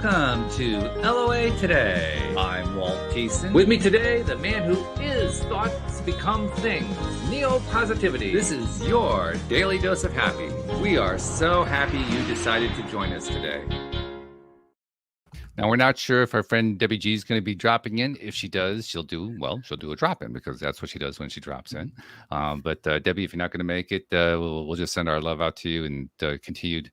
Welcome to LOA Today. I'm Walt Thiessen. With me today, the man who is thoughts become things, Neo Positivity. This is your daily dose of happy. We are so happy you decided to join us today. Now, we're not sure if our friend Debbie G is going to be dropping in. If she does, she'll do a drop-in because that's what she does when she drops in. But Debbie, if you're not going to make it, we'll just send our love out to you and continued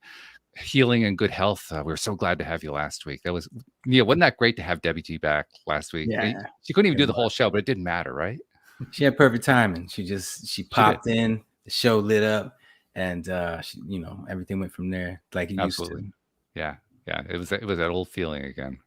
healing and good health. We were so glad to have you last week. That was, Neil, wasn't that great to have Debbie G back last week? Yeah. She couldn't even do the whole show, but it didn't matter, right? She had perfect timing. She popped in, the show lit up, and everything went from there like it used to. Yeah. It was that old feeling again.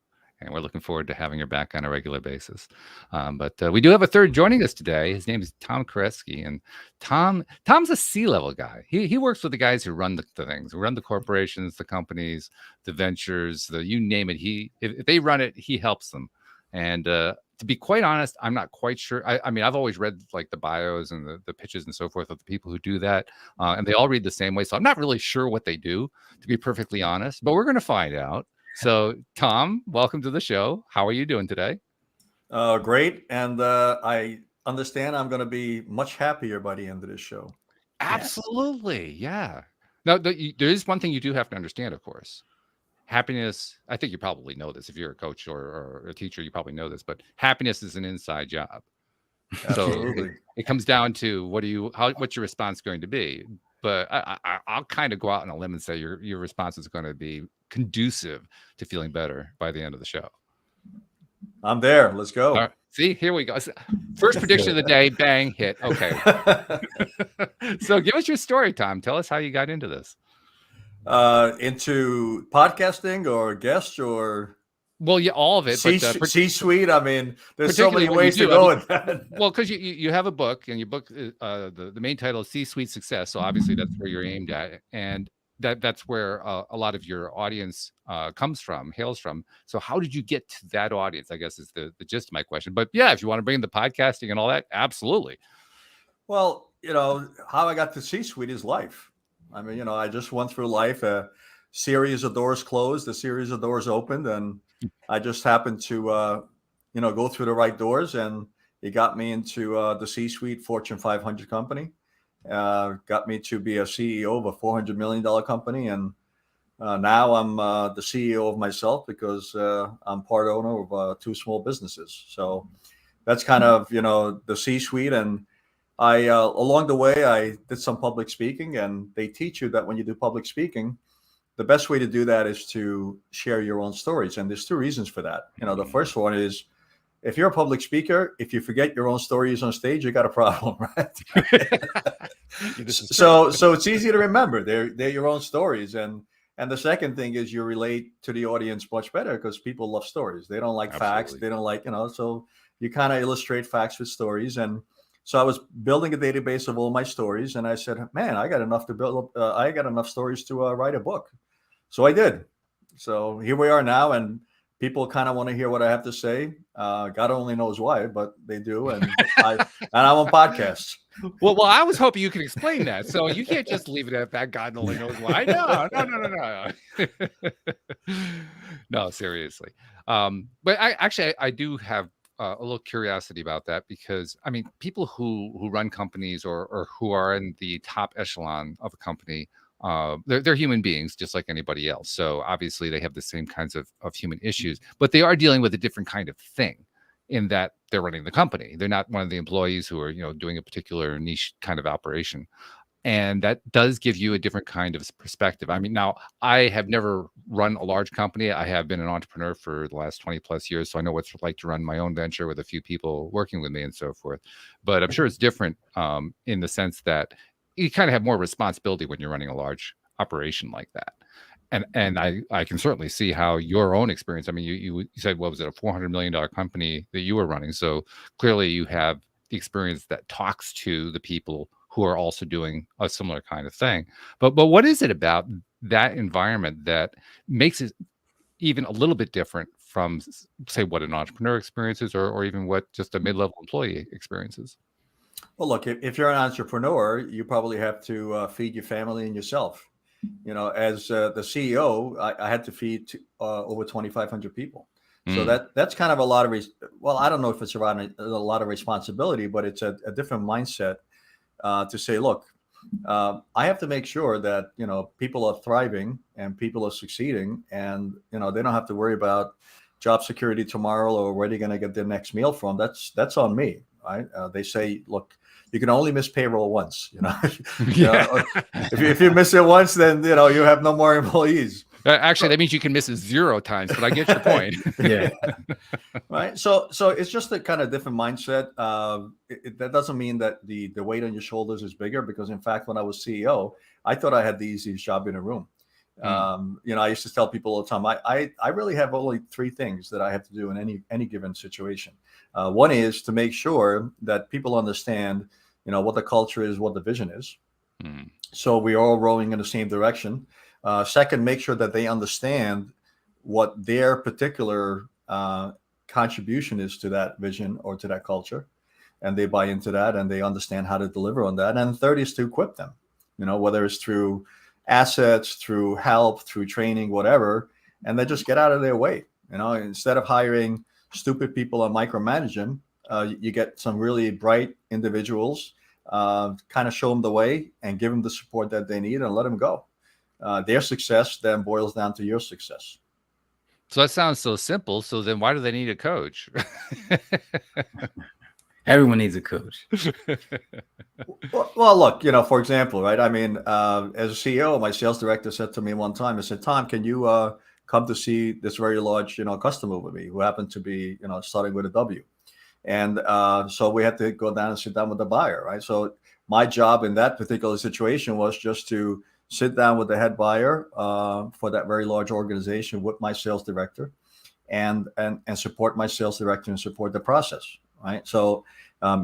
And we're looking forward to having her back on a regular basis. But we do have a third joining us today. His name is Tom Kereszti, and Tom's a C-level guy. He works with the guys who run the things, who run the corporations, the companies, the ventures, you name it. If they run it, he helps them. And to be quite honest, I'm not quite sure. I mean, I've always read like the bios and the pitches and so forth of the people who do that, and they all read the same way. So I'm not really sure what they do, to be perfectly honest. But we're going to find out. So, Tom, welcome to the show. How are you doing today? Great. And I understand I'm going to be much happier by the end of this show. Absolutely. Yeah. Now, there is one thing you do have to understand, of course. Happiness, I think you probably know this. If you're a coach or a teacher, you probably know this. But happiness is an inside job. Absolutely. So it comes down to what's your response going to be? But I'll kind of go out on a limb and say your response is going to be conducive to feeling better by the end of the show. I'm there. Let's go. Right. See, here we go. First prediction of the day, bang, hit. Okay. So give us your story, Tom. Tell us how you got into this. Into podcasting or guests or... Well, yeah, all of it. C-suite. I mean, there's so many ways to go with that. Well, because you have a book, and your book, the main title is C-Suite Success. So obviously that's where you're aimed at, and that's where a lot of your audience hails from. So how did you get to that audience? I guess is the gist of my question. But yeah, if you want to bring in the podcasting and all that, absolutely. Well, how I got to C-suite is life. I mean, I just went through life. A series of doors closed, a series of doors opened, and I just happened to, go through the right doors, and it got me into the C-suite Fortune 500 company. Got me to be a CEO of a $400 million company, and now I'm the CEO of myself because I'm part owner of two small businesses. So that's kind of the C-suite, and I along the way I did some public speaking, and they teach you that when you do public speaking, the best way to do that is to share your own stories. And there's two reasons for that. The first one is, if you're a public speaker, if you forget your own stories on stage, you got a problem, right? So it's easy to remember. They're your own stories. And the second thing is you relate to the audience much better because people love stories. They don't like facts. They don't like, so you kind of illustrate facts with stories. And so I was building a database of all my stories, and I said, man, I got enough to build. I got enough stories to write a book. So I did. So here we are now, and people kind of want to hear what I have to say. God only knows why, but they do. And I'm on podcasts. Well, I was hoping you could explain that. So you can't just leave it at that. God only knows why. No. No, seriously. But I do have a little curiosity about that, because I mean, people who run companies or who are in the top echelon of a company, they're human beings just like anybody else. So obviously they have the same kinds of human issues, but they are dealing with a different kind of thing in that they're running the company. They're not one of the employees who are, doing a particular niche kind of operation. And that does give you a different kind of perspective. I mean, now I have never run a large company. I have been an entrepreneur for the last 20 plus years. So I know what it's like to run my own venture with a few people working with me and so forth. But I'm sure it's different in the sense that you kind of have more responsibility when you're running a large operation like that. And I can certainly see how your own experience, I mean, you said, what was it, a $400 million company that you were running. So clearly you have the experience that talks to the people who are also doing a similar kind of thing. But what is it about that environment that makes it even a little bit different from, say, what an entrepreneur experiences or even what just a mid-level employee experiences? Well, look, if you're an entrepreneur, you probably have to feed your family and yourself. as the CEO, I had to feed over 2,500 people. So Mm. that's kind of a lot of, well, I don't know if it's around a lot of responsibility, but it's a different mindset to say, look, I have to make sure that, people are thriving and people are succeeding, and, they don't have to worry about job security tomorrow or where they're going to get their next meal from. That's on me, right? They say, look, you can only miss payroll once, Yeah. if you miss it once, then, you have no more employees. Actually, that means you can miss it 0 times, but I get your point. Yeah. Right. So it's just a kind of different mindset. That doesn't mean that the weight on your shoulders is bigger, because in fact, when I was CEO, I thought I had the easiest job in the room. I used to tell people all the time, I really have only 3 things that I have to do in any given situation. One is to make sure that people understand, what the culture is, what the vision is. Mm. So we're all rowing in the same direction. Second, make sure that they understand what their particular contribution is to that vision or to that culture, and they buy into that and they understand how to deliver on that. And third is to equip them, whether it's through assets, through help, through training, whatever, and then just get out of their way. Instead of hiring stupid people and micromanage them, you get some really bright individuals, kind of show them the way and give them the support that they need and let them go. Their success then boils down to your success. So that sounds so simple. So then why do they need a coach? Everyone needs a coach. Well, look, for example, right? I mean, as a CEO, my sales director said to me one time, I said, Tom, can you come to see this very large, customer with me who happened to be, starting with a W? And so we had to go down and sit down with the buyer, right? So my job in that particular situation was just to sit down with the head buyer for that very large organization with my sales director, and support my sales director and support the process, right? So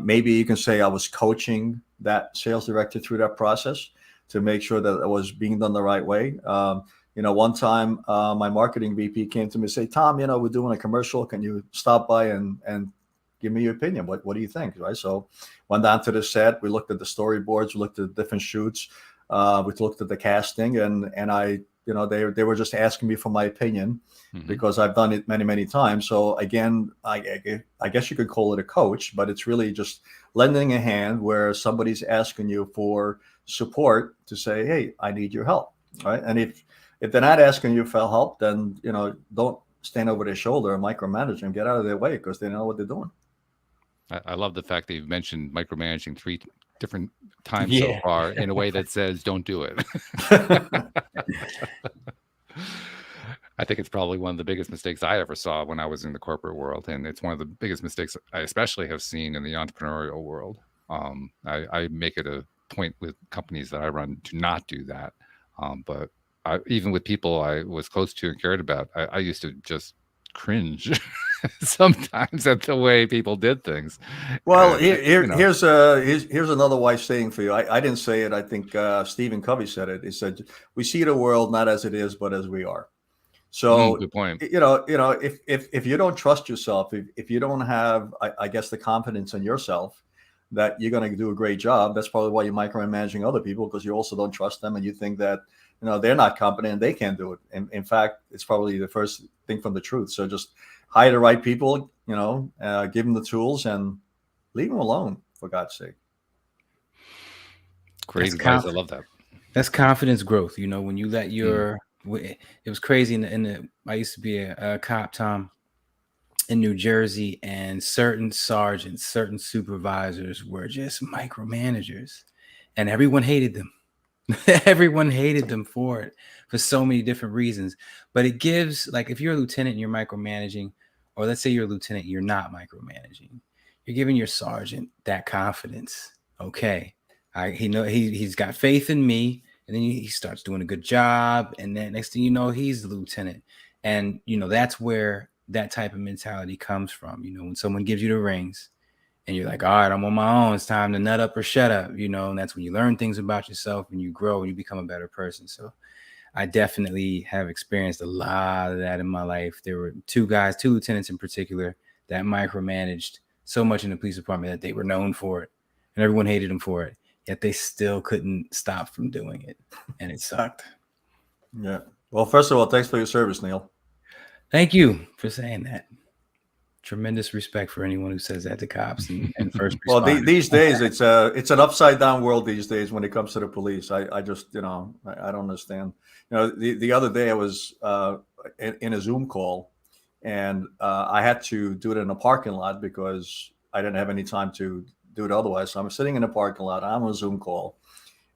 maybe you can say I was coaching that sales director through that process to make sure that it was being done the right way. One time my marketing VP came to me and said, Tom, we're doing a commercial. Can you stop by and give me your opinion? What do you think? Right. So went down to the set. We looked at the storyboards. We looked at the different shoots. We looked at the casting, and I, they were just asking me for my opinion, because I've done it many, many times. So again, I guess you could call it a coach, but it's really just lending a hand where somebody's asking you for support to say, hey, I need your help. Right. And if they're not asking you for help, then, don't stand over their shoulder and micromanage them. Get out of their way, because they know what they're doing. I love the fact that you've mentioned micromanaging 3 different times so Yeah. far in a way that says don't do it. I think it's probably one of the biggest mistakes I ever saw when I was in the corporate world, and it's one of the biggest mistakes I especially have seen in the entrepreneurial world. I make it a point with companies that I run to not do that, but even with people I was close to and cared about, I used to just cringe sometimes at the way people did things. Well, And, here's another wise saying for you. I didn't say it. I think Stephen Covey said it. He said, "We see the world not as it is, but as we are." So, good point. if you don't trust yourself, if you don't have, I guess, the confidence in yourself that you're going to do a great job, that's probably why you're micromanaging other people, because you also don't trust them, and you think that, they're not competent and they can't do it. And in fact, it's probably the first thing from the truth. So just hire the right people, give them the tools and leave them alone, for God's sake. Great advice. I love that. That's confidence growth. When you let your, it was crazy I used to be a cop, Tom, in New Jersey, and certain sergeants, certain supervisors were just micromanagers, and everyone hated them. Everyone hated them for it, for so many different reasons. But it gives, like, if you're a lieutenant and you're micromanaging, or let's say you're a lieutenant, you're not micromanaging, you're giving your sergeant that confidence. Okay, he's got faith in me, and then he starts doing a good job, and then next thing you know, he's the lieutenant. And that's where that type of mentality comes from. When someone gives you the reins and you're like, all right, I'm on my own, it's time to nut up or shut up, and that's when you learn things about yourself and you grow and you become a better person. So I definitely have experienced a lot of that in my life. There were 2 lieutenants in particular, that micromanaged so much in the police department that they were known for it, and everyone hated them for it, yet they still couldn't stop from doing it, and it sucked. Yeah. Well, first of all, thanks for your service, Neil. Thank you for saying that. Tremendous respect for anyone who says that to cops and first Well, responders. these days it's an upside down world these days when it comes to the police. I just I don't understand. The other day I was in a Zoom call, and I had to do it in a parking lot because I didn't have any time to do it otherwise. So I'm sitting in a parking lot. I'm on a Zoom call,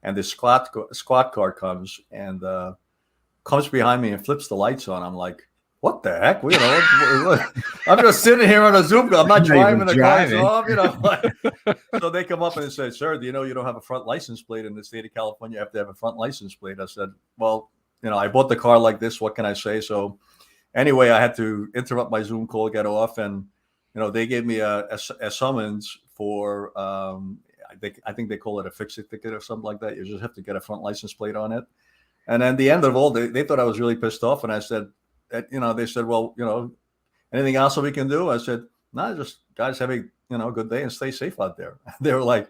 and this squad car comes and comes behind me and flips the lights on. I'm like, what the heck? I'm just sitting here on a Zoom call. I'm not driving, the car's off, So they come up and they say, sir, do you know you don't have a front license plate in the state of California? You have to have a front license plate. I said, well, I bought the car like this. What can I say? So anyway, I had to interrupt my Zoom call, get off, and they gave me a summons for I think they call it a fix-it ticket or something like that. You just have to get a front license plate on it. And then the end of all, they thought I was really pissed off, and I said, they said, well, anything else that we can do? I said, no, just guys have a good day and stay safe out there. They were like,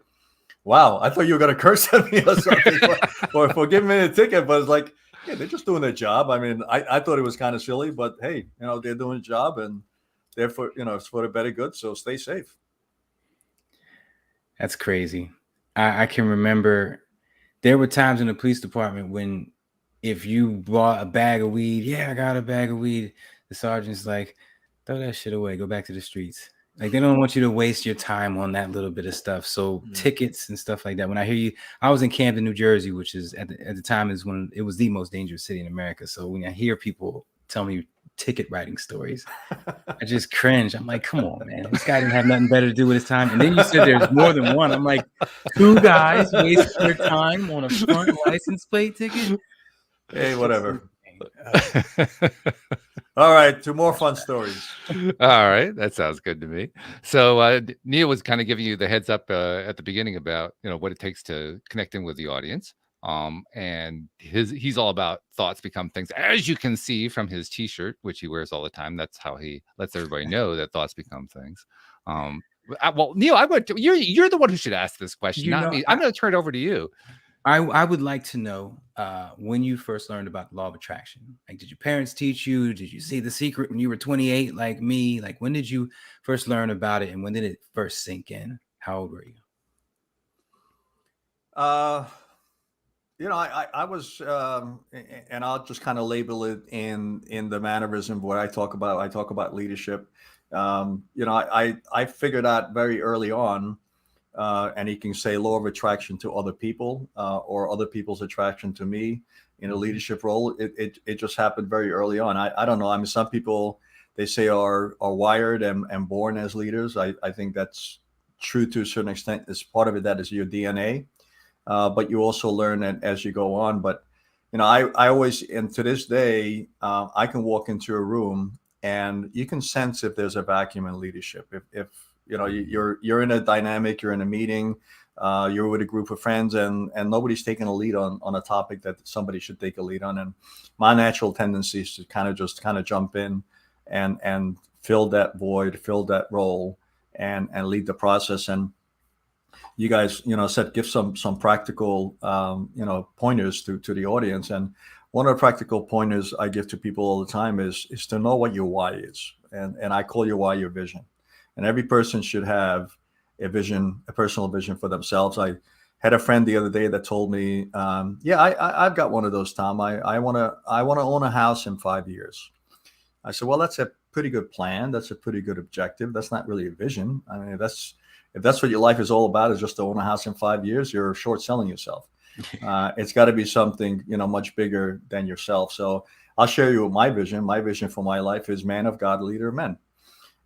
wow, I thought you were going to curse at me or something for giving me a ticket, but it's like, yeah, they're just doing their job. I mean, I thought it was kind of silly, but hey, they're doing a job, and therefore, it's for the better good. So stay safe. That's crazy. I can remember there were times in the police department when if you brought a bag of weed, yeah, I got a bag of weed, the sergeant's like, throw that shit away, go back to the streets. Like, they don't want you to waste your time on that little bit of stuff. So tickets and stuff like that. When I hear you, I was in Camden, New Jersey, which is at the time is when it was the most dangerous city in America. So when I hear people tell me ticket writing stories, I just cringe. I'm like, come on, man, this guy didn't have nothing better to do with his time. And then you said there's more than one. I'm like, 2 guys wasting their time on a front license plate ticket. Hey, whatever. All right, 2 more fun stories. All right, that sounds good to me. So Neil was kind of giving you the heads up at the beginning about what it takes to connecting with the audience. And he's all about thoughts become things, as you can see from his T-shirt, which he wears all the time. That's how he lets everybody know that thoughts become things. Well, Neil, you're the one who should ask this question, not me. I'm going to turn it over to you. I would like to know when you first learned about the law of attraction. Like, did your parents teach you? Did you see The Secret when you were 28, like me? Like, when did you first learn about it, and when did it first sink in? How old were you? I was, and I'll just kind of label it in the mannerism where I talk about leadership. I figured out very early on. And you can say law of attraction to other people or other people's attraction to me in a leadership role. It just happened very early on. I don't know. I mean, some people, they say are wired and born as leaders. I think that's true to a certain extent. As part of it, that is your DNA. But you also learn it as you go on. But, I always, and to this day, I can walk into a room and you can sense if there's a vacuum in leadership. If you're in a dynamic, you're in a meeting, you're with a group of friends, and nobody's taking a lead on a topic that somebody should take a lead on. And my natural tendency is to kind of jump in and fill that void, fill that role, and lead the process. And you guys, said give some practical, pointers to the audience. And one of the practical pointers I give to people all the time is to know what your why is. And I call your why your vision. And every person should have a vision, a personal vision for themselves. I had a friend the other day that told me, I've got one of those, Tom. I want to own a house in 5 years. I said, well, that's a pretty good plan. That's a pretty good objective. That's not really a vision. I mean, if that's what your life is all about, is just to own a house in 5 years, you're short selling yourself. It's got to be something, much bigger than yourself. So I'll share you my vision. My vision for my life is man of God, leader of men.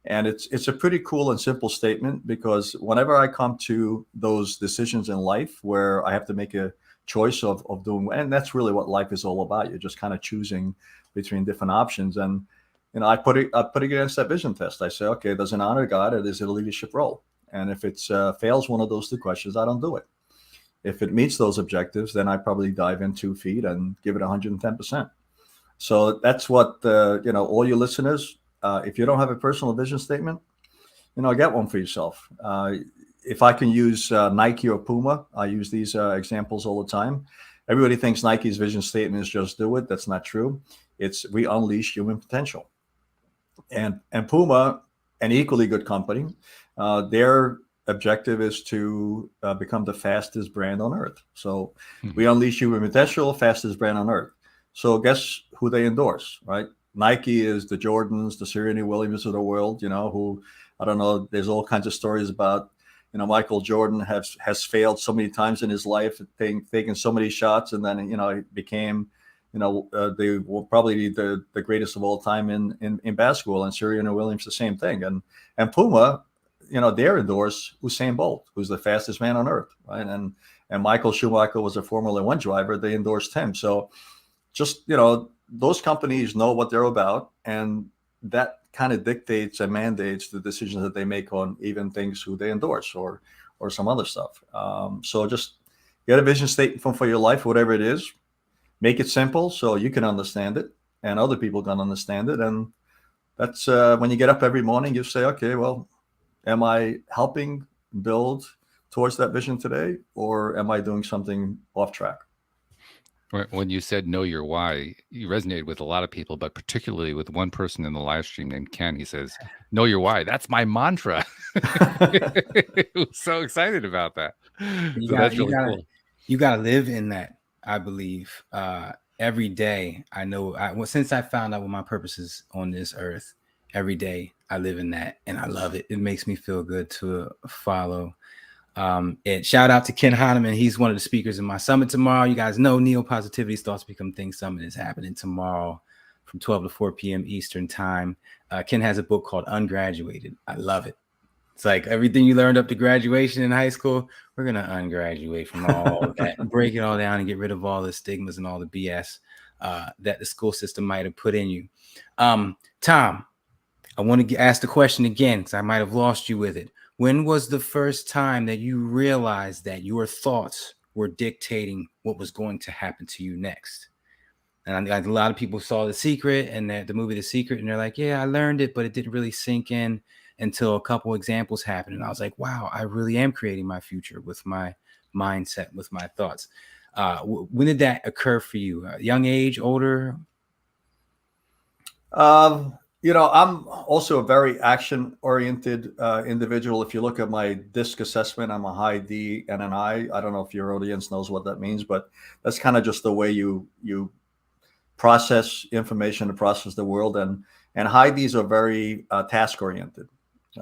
And it's a pretty cool and simple statement, because whenever I come to those decisions in life where I have to make a choice of doing, and that's really what life is all about. You're just kind of choosing between different options. And, I put it against that vision test. I say, okay, does it honor God, or is it a leadership role? And if it fails one of those 2 questions, I don't do it. If it meets those objectives, then I probably dive in 2 feet and give it 110%. So that's what, all your listeners, if you don't have a personal vision statement, get one for yourself. If I can use Nike or Puma, I use these examples all the time. Everybody thinks Nike's vision statement is just do it. That's not true. It's we unleash human potential. And Puma, an equally good company, their objective is to become the fastest brand on earth. So we unleash human potential, fastest brand on earth. So guess who they endorse, right? Nike is the Jordans, the Serena Williams of the world, who, I don't know, there's all kinds of stories about, Michael Jordan has failed so many times in his life, taking so many shots, and then, he became, they were probably the greatest of all time in basketball, and Serena Williams, the same thing. And Puma, they endorse Usain Bolt, who's the fastest man on earth, right? And Michael Schumacher was a Formula One driver. They endorsed him. So just, those companies know what they're about, and that kind of dictates and mandates the decisions that they make on even things who they endorse or some other stuff. So just get a vision statement for your life, whatever it is. Make it simple so you can understand it and other people can understand it. And that's when you get up every morning, you say, okay, well, am I helping build towards that vision today, or am I doing something off track? When you said know your why, you resonated with a lot of people, but particularly with one person in the live stream named Ken. He says, know your why. That's my mantra. He was so excited about that. That's really cool. You got to live in that, I believe. Every day, I know, since I found out what my purpose is on this earth, every day I live in that, and I love it. It makes me feel good to follow. And shout out to Ken Heineman. He's one of the speakers in my summit tomorrow. You guys know Neo Positivity's Thoughts Become Things Summit is happening tomorrow from 12 to 4 p.m. Eastern time. Ken has a book called Ungraduated. I love it. It's like everything you learned up to graduation in high school, we're going to ungraduate from all of that, break it all down and get rid of all the stigmas and all the BS that the school system might have put in you. Tom, I want to ask the question again because I might have lost you with it. When was the first time that you realized that your thoughts were dictating what was going to happen to you next? And a lot of people saw The Secret and the movie The Secret, and they're like, yeah, I learned it, but it didn't really sink in until a couple examples happened. And I was like, wow, I really am creating my future with my mindset, with my thoughts. When did that occur for you? Young age, older? I'm also a very action-oriented individual. If you look at my DISC assessment, I'm a high D and an I. I don't know if your audience knows what that means, but that's kind of just the way you process information and process the world. And high Ds are very task-oriented.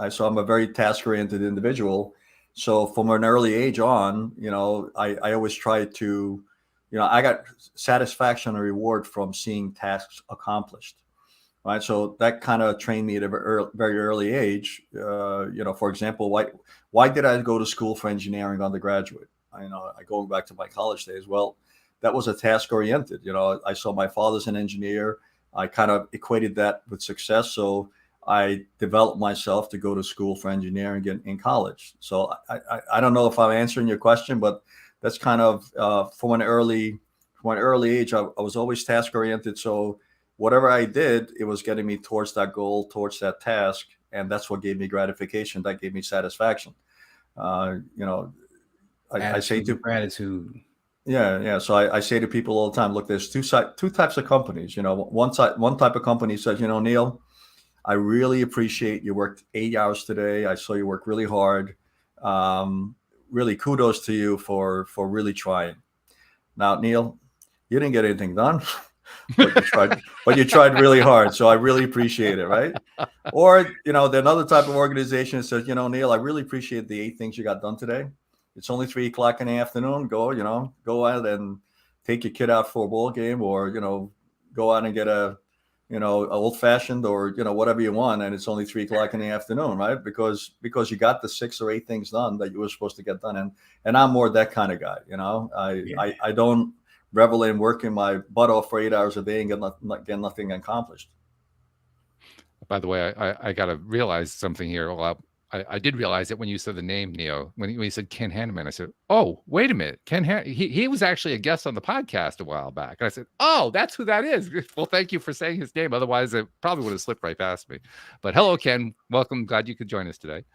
So I'm a very task-oriented individual. So from an early age on, I always try to, I got satisfaction and reward from seeing tasks accomplished. Right. So that kind of trained me at a very early age. For example, why did I go to school for engineering undergraduate? Going back to my college days. Well, that was a task oriented. I saw my father's an engineer. I kind of equated that with success. So I developed myself to go to school for engineering in college. So I don't know if I'm answering your question, but that's kind of from an early age. I was always task oriented. So whatever I did, it was getting me towards that goal, towards that task. And that's what gave me gratification. That gave me satisfaction. I say to gratitude. Yeah. So I say to people all the time, look, there's two types of companies. One type of company says, Neil, I really appreciate you worked 8 hours today. I saw you work really hard. Really kudos to you for really trying. Now, Neil, you didn't get anything done. but you tried really hard. So I really appreciate it. Right. Or, another type of organization says, Neil, I really appreciate the 8 things you got done today. It's only 3 o'clock in the afternoon. Go out and take your kid out for a ball game, or, go out and get a old fashioned, or, whatever you want. And it's only 3 o'clock in the afternoon. Right. Because you got the 6 or 8 things done that you were supposed to get done. And I'm more that kind of guy. I don't revel in working my butt off for 8 hours a day and get nothing accomplished. By the way, I got to realize something here. Well, I did realize it when you said the name, Neo. When you said Ken Hanneman, I said, oh, wait a minute. He was actually a guest on the podcast a while back. And I said, oh, that's who that is. Well, thank you for saying his name. Otherwise, it probably would have slipped right past me. But hello, Ken. Welcome. Glad you could join us today.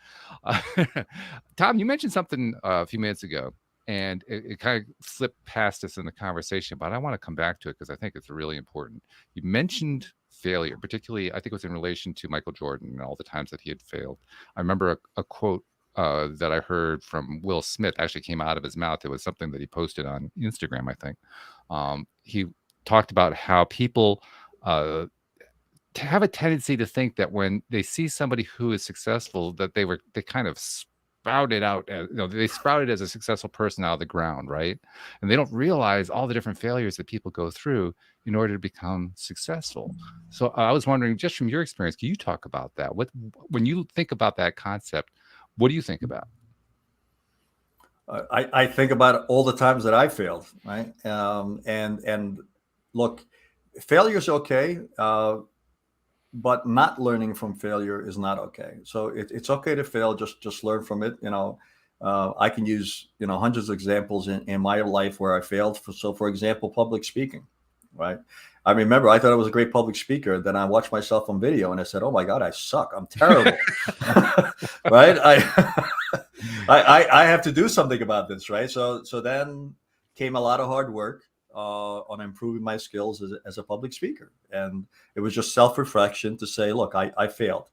Tom, you mentioned something a few minutes ago and it kind of slipped past us in the conversation, but I want to come back to it because I think it's really important. You mentioned failure, particularly, I think it was in relation to Michael Jordan and all the times that he had failed. I remember a quote that I heard from Will Smith actually came out of his mouth. It was something that he posted on Instagram, I think. He talked about how people have a tendency to think that when they see somebody who is successful, that they kind of sprouted out as, they sprouted as a successful person out of the ground, right? And they don't realize all the different failures that people go through in order to become successful. So I was wondering, just from your experience, can you talk about that? When you think about that concept, what do you think about? I think about all the times that I failed, right? And look, failure is okay, but not learning from failure is not okay. So it's okay to fail, just learn from it. I can use hundreds of examples in my life where I failed. So for example, public speaking, right? I remember I thought I was a great public speaker. Then I watched myself on video and I said, "Oh my God, I suck. I'm terrible." Right? I have to do something about this, right? So then came a lot of hard work on improving my skills as a public speaker, and it was just self-reflection to say, "Look, I failed."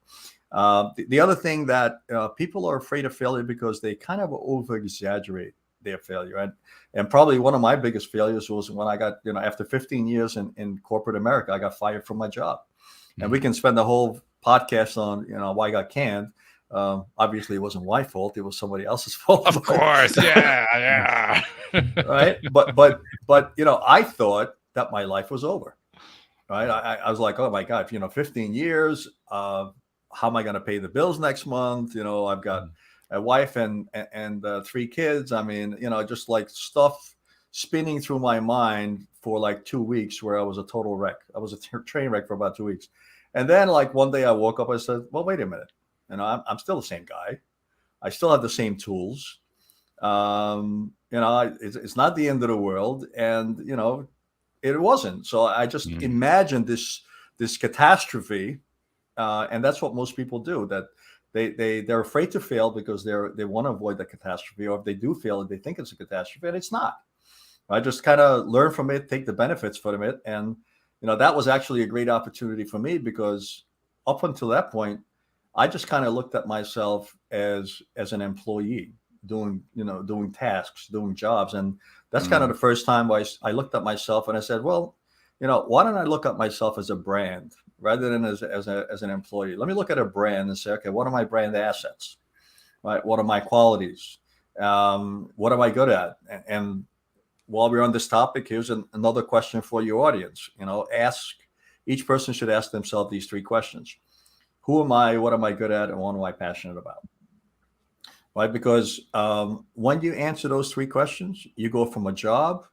The other thing that people are afraid of failure because they kind of over-exaggerate their failure, and probably one of my biggest failures was when I got after 15 years in corporate America, I got fired from my job, and we can spend the whole podcast on why I got canned. Obviously, it wasn't my fault; it was somebody else's fault. Of course, yeah. Right, but I thought that my life was over. Right, I was like, oh my God, 15 years. How am I going to pay the bills next month? I've got a wife and 3 kids. I mean, just like stuff spinning through my mind for like 2 weeks, where I was a total wreck. I was a train wreck for about 2 weeks, and then like one day I woke up. I said, well, wait a minute. I'm still the same guy. I still have the same tools. It's not the end of the world, and it wasn't. So I just imagined this catastrophe, and that's what most people do. That they're afraid to fail because they want to avoid the catastrophe, or if they do fail, they think it's a catastrophe, and it's not. I just kind of learn from it, take the benefits from it, and that was actually a great opportunity for me, because up until that point, I just kind of looked at myself as an employee doing tasks, doing jobs. And that's kind of the first time I looked at myself and I said, well, why don't I look at myself as a brand rather than as an employee? Let me look at a brand and say, okay, what are my brand assets? Right? What are my qualities? What am I good at? And while we're on this topic, here's another question for your audience. Each person should ask themselves these 3 questions. Who am I? What am I good at? And what am I passionate about? Right? Because when you answer those 3 questions, you go from a job,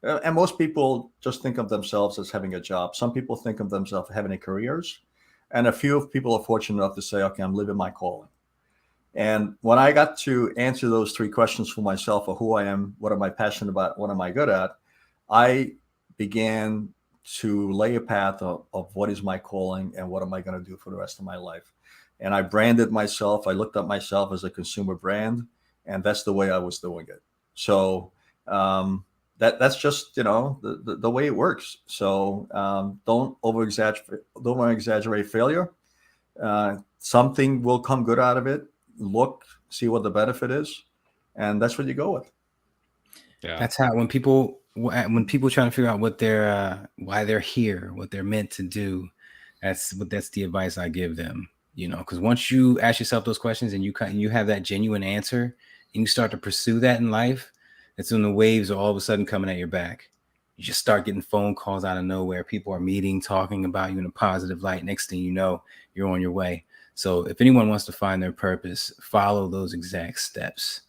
and most people just think of themselves as having a job. Some people think of themselves having careers, and a few people are fortunate enough to say, okay, I'm living my calling. And when I got to answer those 3 questions for myself, of who I am, what am I passionate about, what am I good at, I began to lay a path of what is my calling and what am I going to do for the rest of my life. And I branded myself. I looked at myself as a consumer brand, and that's the way I was doing it. So that's just the way it works. So don't over exaggerate failure. Something will come good out of it. Look, see what the benefit is, and that's what you go with. Yeah, that's how when people trying to figure out what they're why they're here, what they're meant to do, that's the advice I give them. Because once you ask yourself those questions and you have that genuine answer and you start to pursue that in life, that's when the waves are all of a sudden coming at your back. You just start getting phone calls out of nowhere. People are meeting, talking about you in a positive light. Next thing you know, you're on your way. So if anyone wants to find their purpose, follow those exact steps.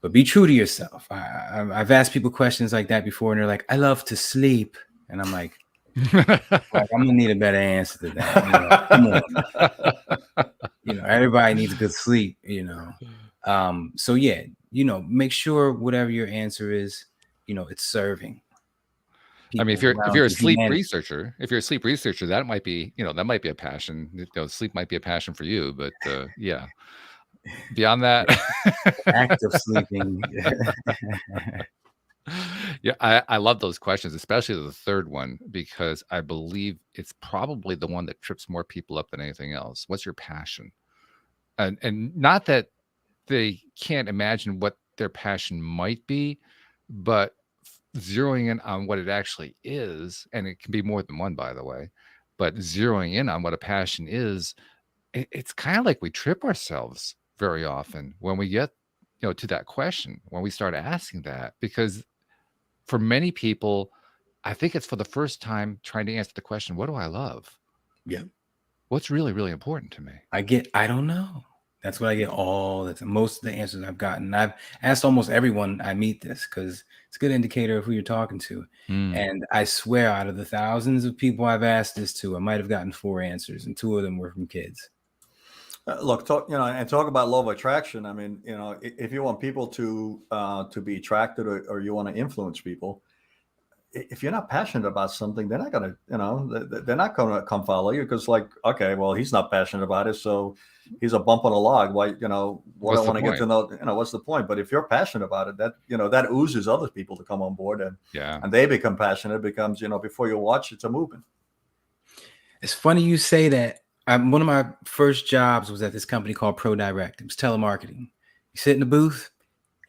But be true to yourself. I've asked people questions like that before, and they're like, I love to sleep. And I'm like, I'm gonna need a better answer to that. Come on. Everybody needs good sleep, So yeah, make sure whatever your answer is, it's serving. I mean, if you're a sleep researcher, that might be, a passion. Sleep might be a passion for you, but yeah. beyond that, Active sleeping. yeah, I love those questions, especially the third one, because I believe it's probably the one that trips more people up than anything else. What's your passion? And not that they can't imagine what their passion might be, but zeroing in on what it actually is, and it can be more than one, by the way, but zeroing in on what a passion is, it's kind of like we trip ourselves very often when we get, to that question, when we start asking that, because for many people, I think it's for the first time trying to answer the question, what do I love? Yeah. What's really, really important to me? I don't know. That's what I get all the time. Most of the answers I've gotten. I've asked almost everyone I meet this because it's a good indicator of who you're talking to. And I swear, out of the thousands of people I've asked this to, I might have gotten 4 answers, and 2 of them were from kids. Look, talk about law of attraction. I mean, if you want people to be attracted, or you want to influence people, if you're not passionate about something, they're not gonna, they're not gonna come follow you, because, like, okay, well, he's not passionate about it, so he's a bump on a log. Why, what What's I the want to get to point? know, what's the point? But if you're passionate about it, that that oozes other people to come on board, Yeah. and they become passionate. It becomes, before you watch, it's a movement. It's funny you say that. One of my first jobs was at this company called ProDirect. It was telemarketing. You sit in the booth,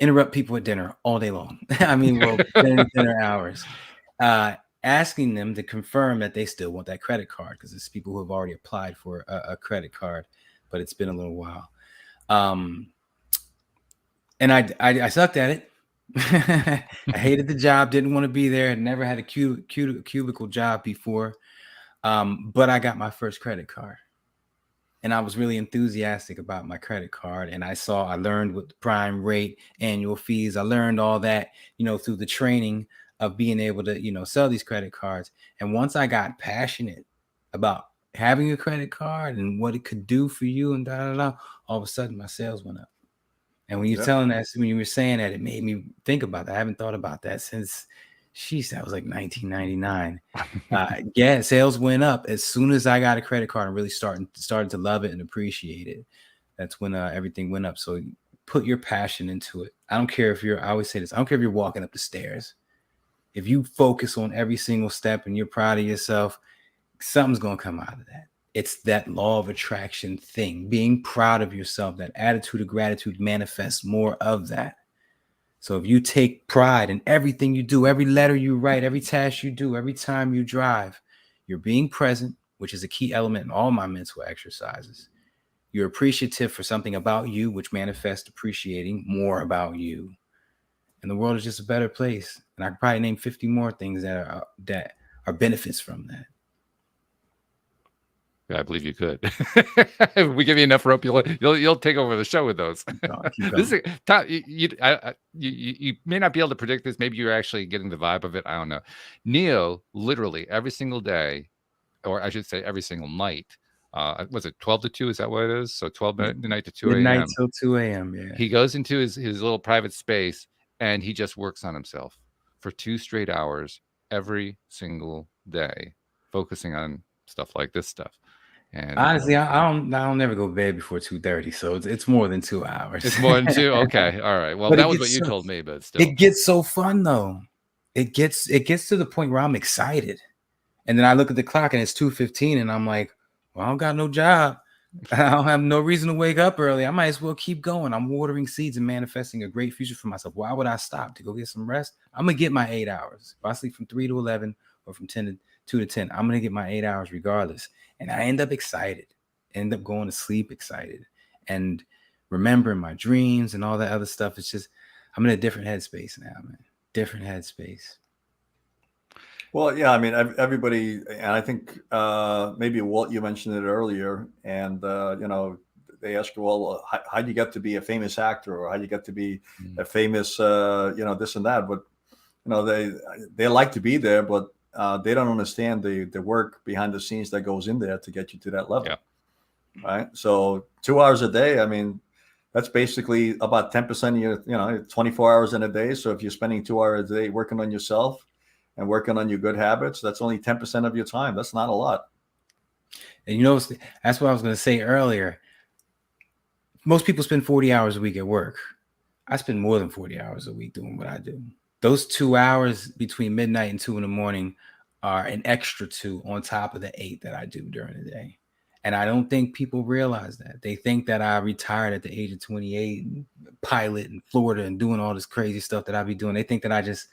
interrupt people at dinner all day long. I mean, well, dinner hours, asking them to confirm that they still want that credit card, because it's people who have already applied for a credit card, but it's been a little while. And I sucked at it. I hated the job, didn't want to be there, had never had a cubicle job before. But I got my first credit card. And I was really enthusiastic about my credit card. And I learned what the prime rate, annual fees, I learned all that, through the training of being able to, sell these credit cards. And once I got passionate about having a credit card and what it could do for you and all of a sudden my sales went up. And when you're telling that, when you were saying that, it made me think about that. I haven't thought about that since, that was like 1999. Yeah, sales went up as soon as I got a credit card and really started to love it and appreciate it. That's when everything went up. So put your passion into it. I don't care if I always say this, I don't care if you're walking up the stairs. If you focus on every single step and you're proud of yourself, something's going to come out of that. It's that law of attraction thing, being proud of yourself. That attitude of gratitude manifests more of that. So if you take pride in everything you do, every letter you write, every task you do, every time you drive, you're being present, which is a key element in all my mental exercises. You're appreciative for something about you, which manifests appreciating more about you. And the world is just a better place. And I could probably name 50 more things that are benefits from that. Yeah, I believe you could. If we give you enough rope, you'll take over the show with those. This is Tom, you may not be able to predict this. Maybe you're actually getting the vibe of it. I don't know. Neo, literally every single day, or I should say every single night. Was it 12 to 2? Is that what it is? So 12 midnight to 2 a.m. Midnight till 2 a.m. Yeah. He goes into his little private space and he just works on himself for 2 straight hours every single day, focusing on stuff like this stuff. And honestly, I don't never go to bed before 2:30, so it's more than 2 hours. It's more than 2. Okay, all right. Well, that was what you told me, but still, it gets so fun though. It gets to the point where I'm excited, and then I look at the clock and it's 2:15, and I'm like, well, I don't got no job. I don't have no reason to wake up early. I might as well keep going. I'm watering seeds and manifesting a great future for myself. Why would I stop to go get some rest? I'm gonna get my 8 hours. If I sleep from 3 to 11 or from 2 to 10, I'm gonna get my 8 hours regardless. And I end up excited, end up going to sleep excited, and remembering my dreams and all that other stuff. It's just, I'm in a different headspace now, man. Different headspace. Well, yeah, I mean, everybody, and I think maybe Walt, you mentioned it earlier, and they ask you, well, how do you get to be a famous actor, or how do you get to be a famous, this and that? But they like to be there, but they don't understand the work behind the scenes that goes in there to get you to that level. Yeah. Right. So 2 hours a day, I mean, that's basically about 10% of your, 24 hours in a day. So if you're spending 2 hours a day working on yourself and working on your good habits, that's only 10% of your time. That's not a lot. And that's what I was going to say earlier. most people spend 40 hours a week at work. I spend more than 40 hours a week doing what I do. Those 2 hours between midnight and 2 in the morning are an extra 2 on top of the 8 that I do during the day. And I don't think people realize that. They think that I retired at the age of 28 and pilot in Florida and doing all this crazy stuff that I be doing. They think that I just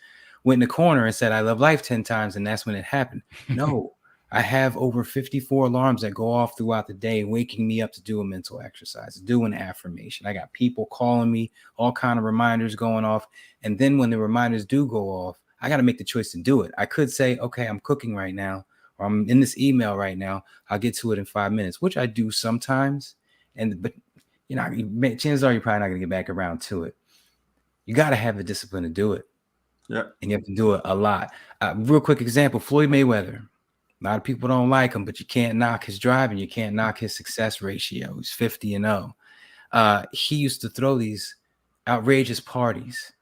went in the corner and said I love life 10 times and that's when it happened. No. I have over 54 alarms that go off throughout the day, waking me up to do a mental exercise, do an affirmation. I got people calling me, all kind of reminders going off. And then when the reminders do go off, I got to make the choice to do it. I could say, okay, I'm cooking right now, or I'm in this email right now. I'll get to it in 5 minutes, which I do sometimes. But you know, chances are you're probably not going to get back around to it. You got to have the discipline to do it. Yeah. And you have to do it a lot. Real quick example, Floyd Mayweather. A lot of people don't like him, but you can't knock his driving. You can't knock his success ratio. He's 50-0. He used to throw these outrageous parties,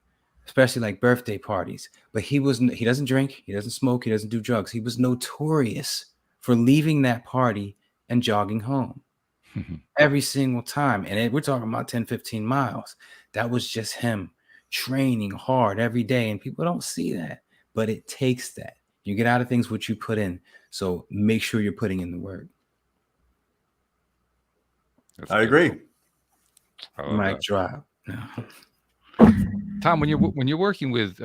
especially like birthday parties. But he doesn't drink, he doesn't smoke, he doesn't do drugs. He was notorious for leaving that party and jogging home every single time. And we're talking about 10, 15 miles. That was just him training hard every day. And people don't see that, but it takes that. You get out of things what you put in. So make sure you're putting in the work. I agree. Mic drop. Tom, when you're working with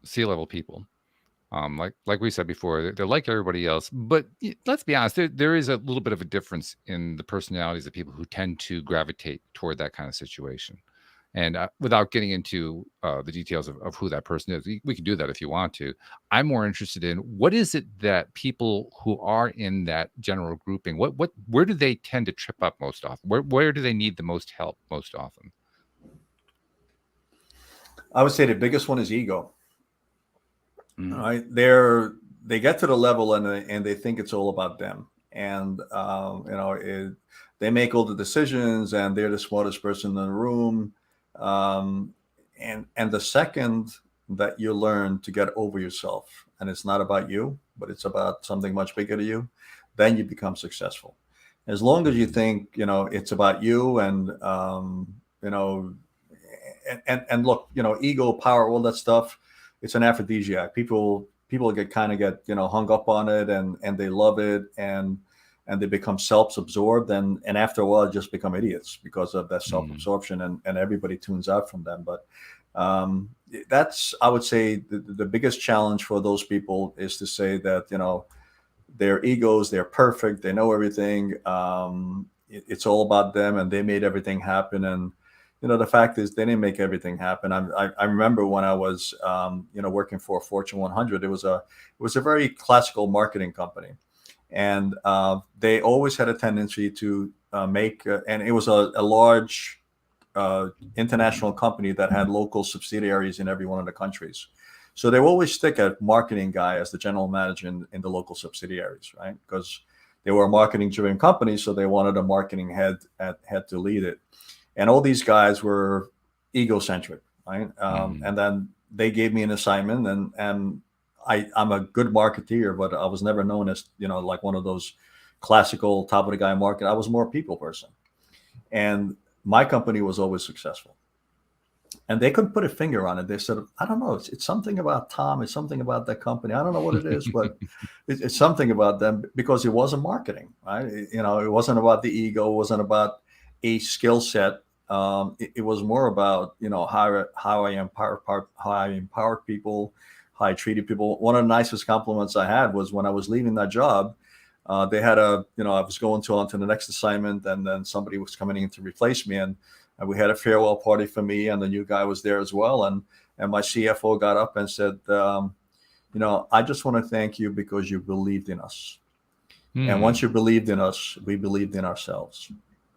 C-level people, like we said before, they're like everybody else. But let's be honest, there is a little bit of a difference in the personalities of people who tend to gravitate toward that kind of situation. And without getting into the details of who that person is, we can do that if you want to. I'm more interested in what is it that people who are in that general grouping, where do they tend to trip up most often? Where do they need the most help most often? I would say the biggest one is ego. Mm. Right? They get to the level and they think it's all about them. And they make all the decisions and they're the smartest person in the room. And the second that you learn to get over yourself and it's not about you, but it's about something much bigger than you, then you become successful. As long as you think, it's about you and look, ego, power, all that stuff, it's an aphrodisiac. People get hung up on it and they love it and they become self-absorbed and after a while just become idiots because of that self-absorption and everybody tunes out from them. But that's, I would say, the biggest challenge for those people is to say that, their egos, they're perfect, they know everything. It's all about them and they made everything happen. And, the fact is they didn't make everything happen. I remember when I was, working for Fortune 100, it was a very classical marketing company. And they always had a tendency to make, and it was a large international company that had local subsidiaries in every one of the countries. So they always stick a marketing guy as the general manager in the local subsidiaries, right? Because they were a marketing-driven company, so they wanted a marketing head to lead it. And all these guys were egocentric, right? And then they gave me an assignment, and I'm a good marketeer, but I was never known as, like one of those classical top of the guy market. I was more a people person. And my company was always successful. And they couldn't put a finger on it. They said, I don't know, it's something about Tom. It's something about that company. I don't know what it is, but it's something about them because it wasn't marketing, right? It wasn't about the ego. It wasn't about a skill set. It was more about, how I empowered people, how I treated people. One of the nicest compliments I had was when I was leaving that job, they had I was going on to the next assignment and then somebody was coming in to replace me. And we had a farewell party for me and the new guy was there as well. And my CFO got up and said, I just want to thank you because you believed in us. And once you believed in us, we believed in ourselves.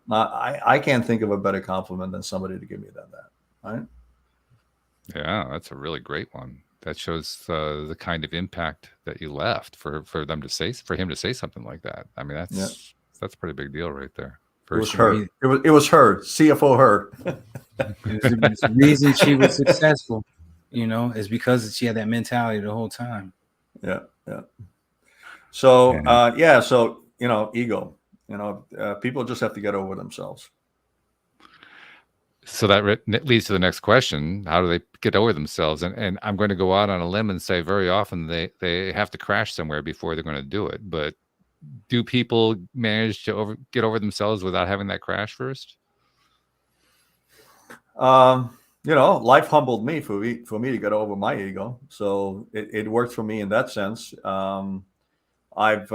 I can't think of a better compliment than somebody to give me that, right? Yeah, that's a really great one. That shows the kind of impact that you left for him to say something like that. I mean, that's a pretty big deal right there. It was her. It was her. CFO her. The reason she was successful, is because she had that mentality the whole time. Yeah. So ego. People just have to get over themselves. So that leads to the next question: how do they get over themselves? And I'm going to go out on a limb and say very often they have to crash somewhere before they're going to do it. But do people manage to get over themselves without having that crash first? Life humbled me for me to get over my ego, so it worked for me in that sense. I've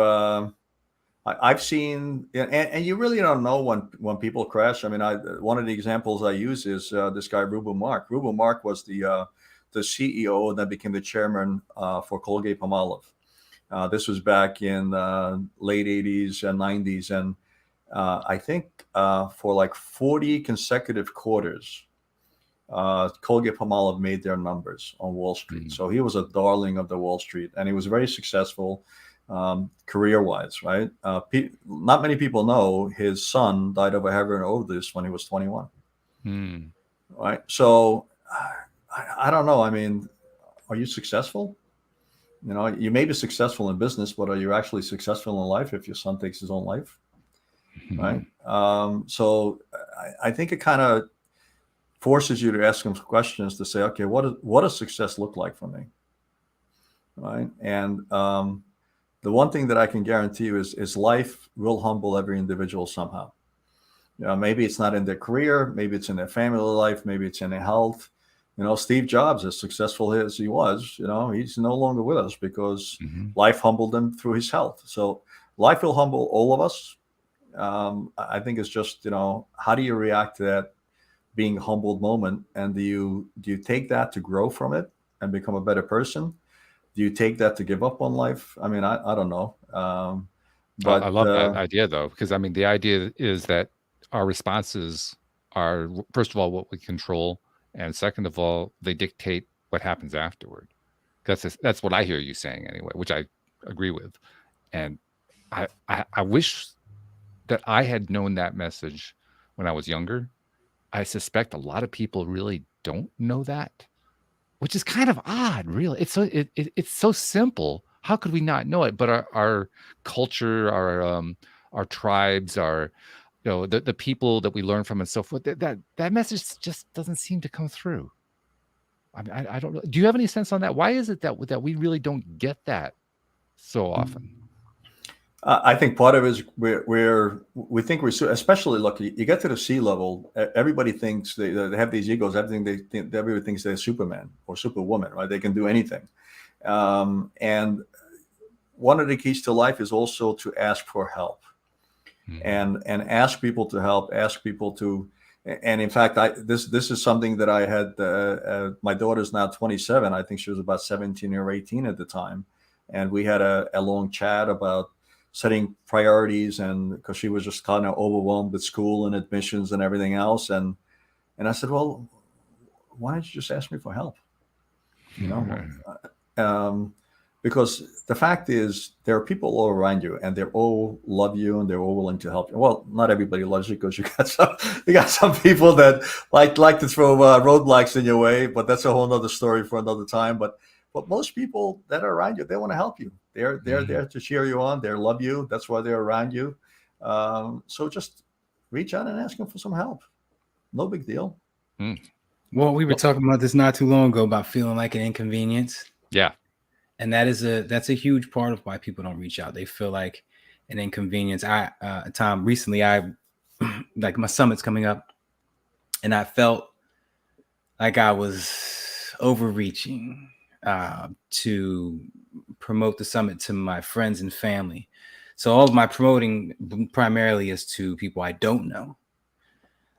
I've seen, and you really don't know when people crash. I mean, one of the examples I use is this guy Ruben Mark. Ruben Mark was the CEO and then became the chairman for Colgate Palmolive. This was back in late 80s and 90s, and I think for like 40 consecutive quarters, Colgate Palmolive made their numbers on Wall Street. So he was a darling of the Wall Street, and he was very successful career-wise, right? Not many people know his son died of a heroin overdose when he was 21. Right? So I don't know. I mean, are you successful? You may be successful in business, but are you actually successful in life if your son takes his own life? Right? So I think it kind of forces you to ask them questions to say, okay, what does success look like for me? Right? And the one thing that I can guarantee you is life will humble every individual somehow. Maybe it's not in their career, maybe it's in their family life, maybe it's in their health. Steve Jobs, as successful as he was, he's no longer with us because life humbled him through his health. So life will humble all of us. I think it's just, how do you react to that being humbled moment? And do you take that to grow from it and become a better person? Do you take that to give up on life? I mean, I don't know. But I love that idea, though, because I mean, the idea is that our responses are, first of all, what we control, and second of all, they dictate what happens afterward. That's what I hear you saying anyway, which I agree with. And I wish that I had known that message when I was younger. I suspect a lot of people really don't know that, which is kind of odd, really. It's so simple. How could we not know it? But our culture, our tribes, the people that we learn from and so forth, that message just doesn't seem to come through. I mean, I don't know. Do you have any sense on that? Why is it that we really don't get that so often? I think part of it is we think we're especially lucky. You get to the sea level, everybody thinks they have these egos. Everybody thinks they're Superman or Superwoman, right? They can do anything. And one of the keys to life is also to ask for help, and ask people to help. Ask people to, and in fact, this is something that I had. My daughter's now 27. I think she was about 17 or 18 at the time, and we had a long chat about setting priorities, and because she was just kind of overwhelmed with school and admissions and everything else, and I said, well, why don't you just ask me for help? Because the fact is, there are people all around you, and they all love you, and they're all willing to help you. Well, not everybody loves you, because you got some people that like to throw roadblocks in your way, but that's a whole nother story for another time. But most people that are around you, they want to help you. They're there to cheer you on. They love you. That's why they're around you. So just reach out and ask them for some help. No big deal. Well, we were talking about this not too long ago about feeling like an inconvenience. Yeah. And that's a huge part of why people don't reach out. They feel like an inconvenience. Tom, recently like my summit's coming up, and I felt like I was overreaching to promote the summit to my friends and family. So all of my promoting primarily is to people I don't know.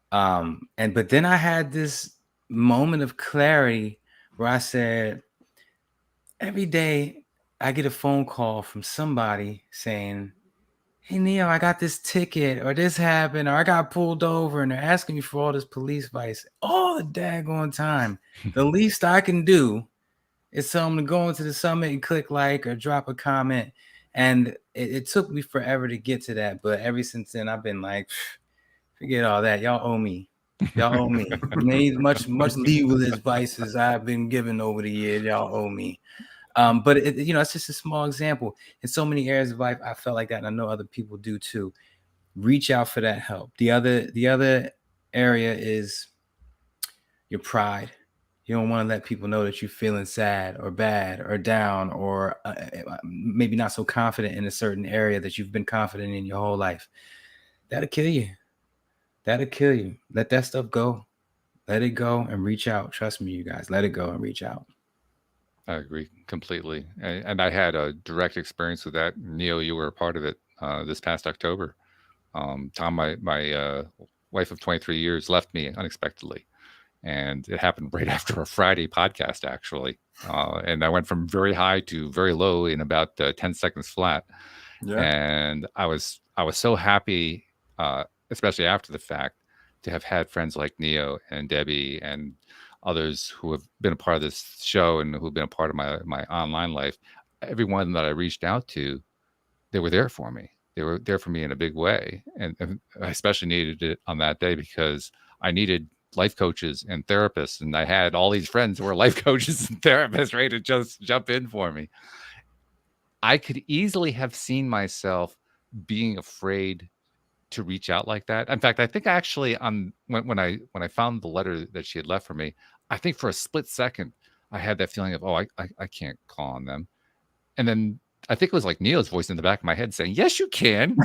But then I had this moment of clarity where I said, every day I get a phone call from somebody saying, hey, Neil, I got this ticket, or this happened, or I got pulled over, and they're asking me for all this police advice all the daggone time. The least I can do is tell them to go into the summit and click like or drop a comment. And it took me forever to get to that. But ever since then, I've been like, forget all that. Y'all owe me. Y'all owe me. Much legal advice as I've been given over the years. Y'all owe me. But it's just a small example. In so many areas of life, I felt like that, and I know other people do too. Reach out for that help. The other area is your pride. You don't want to let people know that you're feeling sad or bad or down or maybe not so confident in a certain area that you've been confident in your whole life. That'll kill you. That'll kill you. Let that stuff go. Let it go and reach out. Trust me, you guys. Let it go and reach out. I agree completely. And I had a direct experience with that. Neo, you were a part of it this past October. Tom, my wife of 23 years left me unexpectedly. And it happened right after a Friday podcast, actually. And I went from very high to very low in about 10 seconds flat. Yeah. And I was so happy, especially after the fact, to have had friends like Neo and Debbie and others who have been a part of this show and who have been a part of my online life. Everyone that I reached out to, they were there for me. They were there for me in a big way. And I especially needed it on that day because I needed life coaches and therapists. And I had all these friends who were life coaches and therapists ready to just jump in for me. I could easily have seen myself being afraid to reach out like that. In fact, I think actually when I found the letter that she had left for me, I think for a split second, I had that feeling of, I can't call on them. And then I think it was like Neo's voice in the back of my head saying, yes, you can.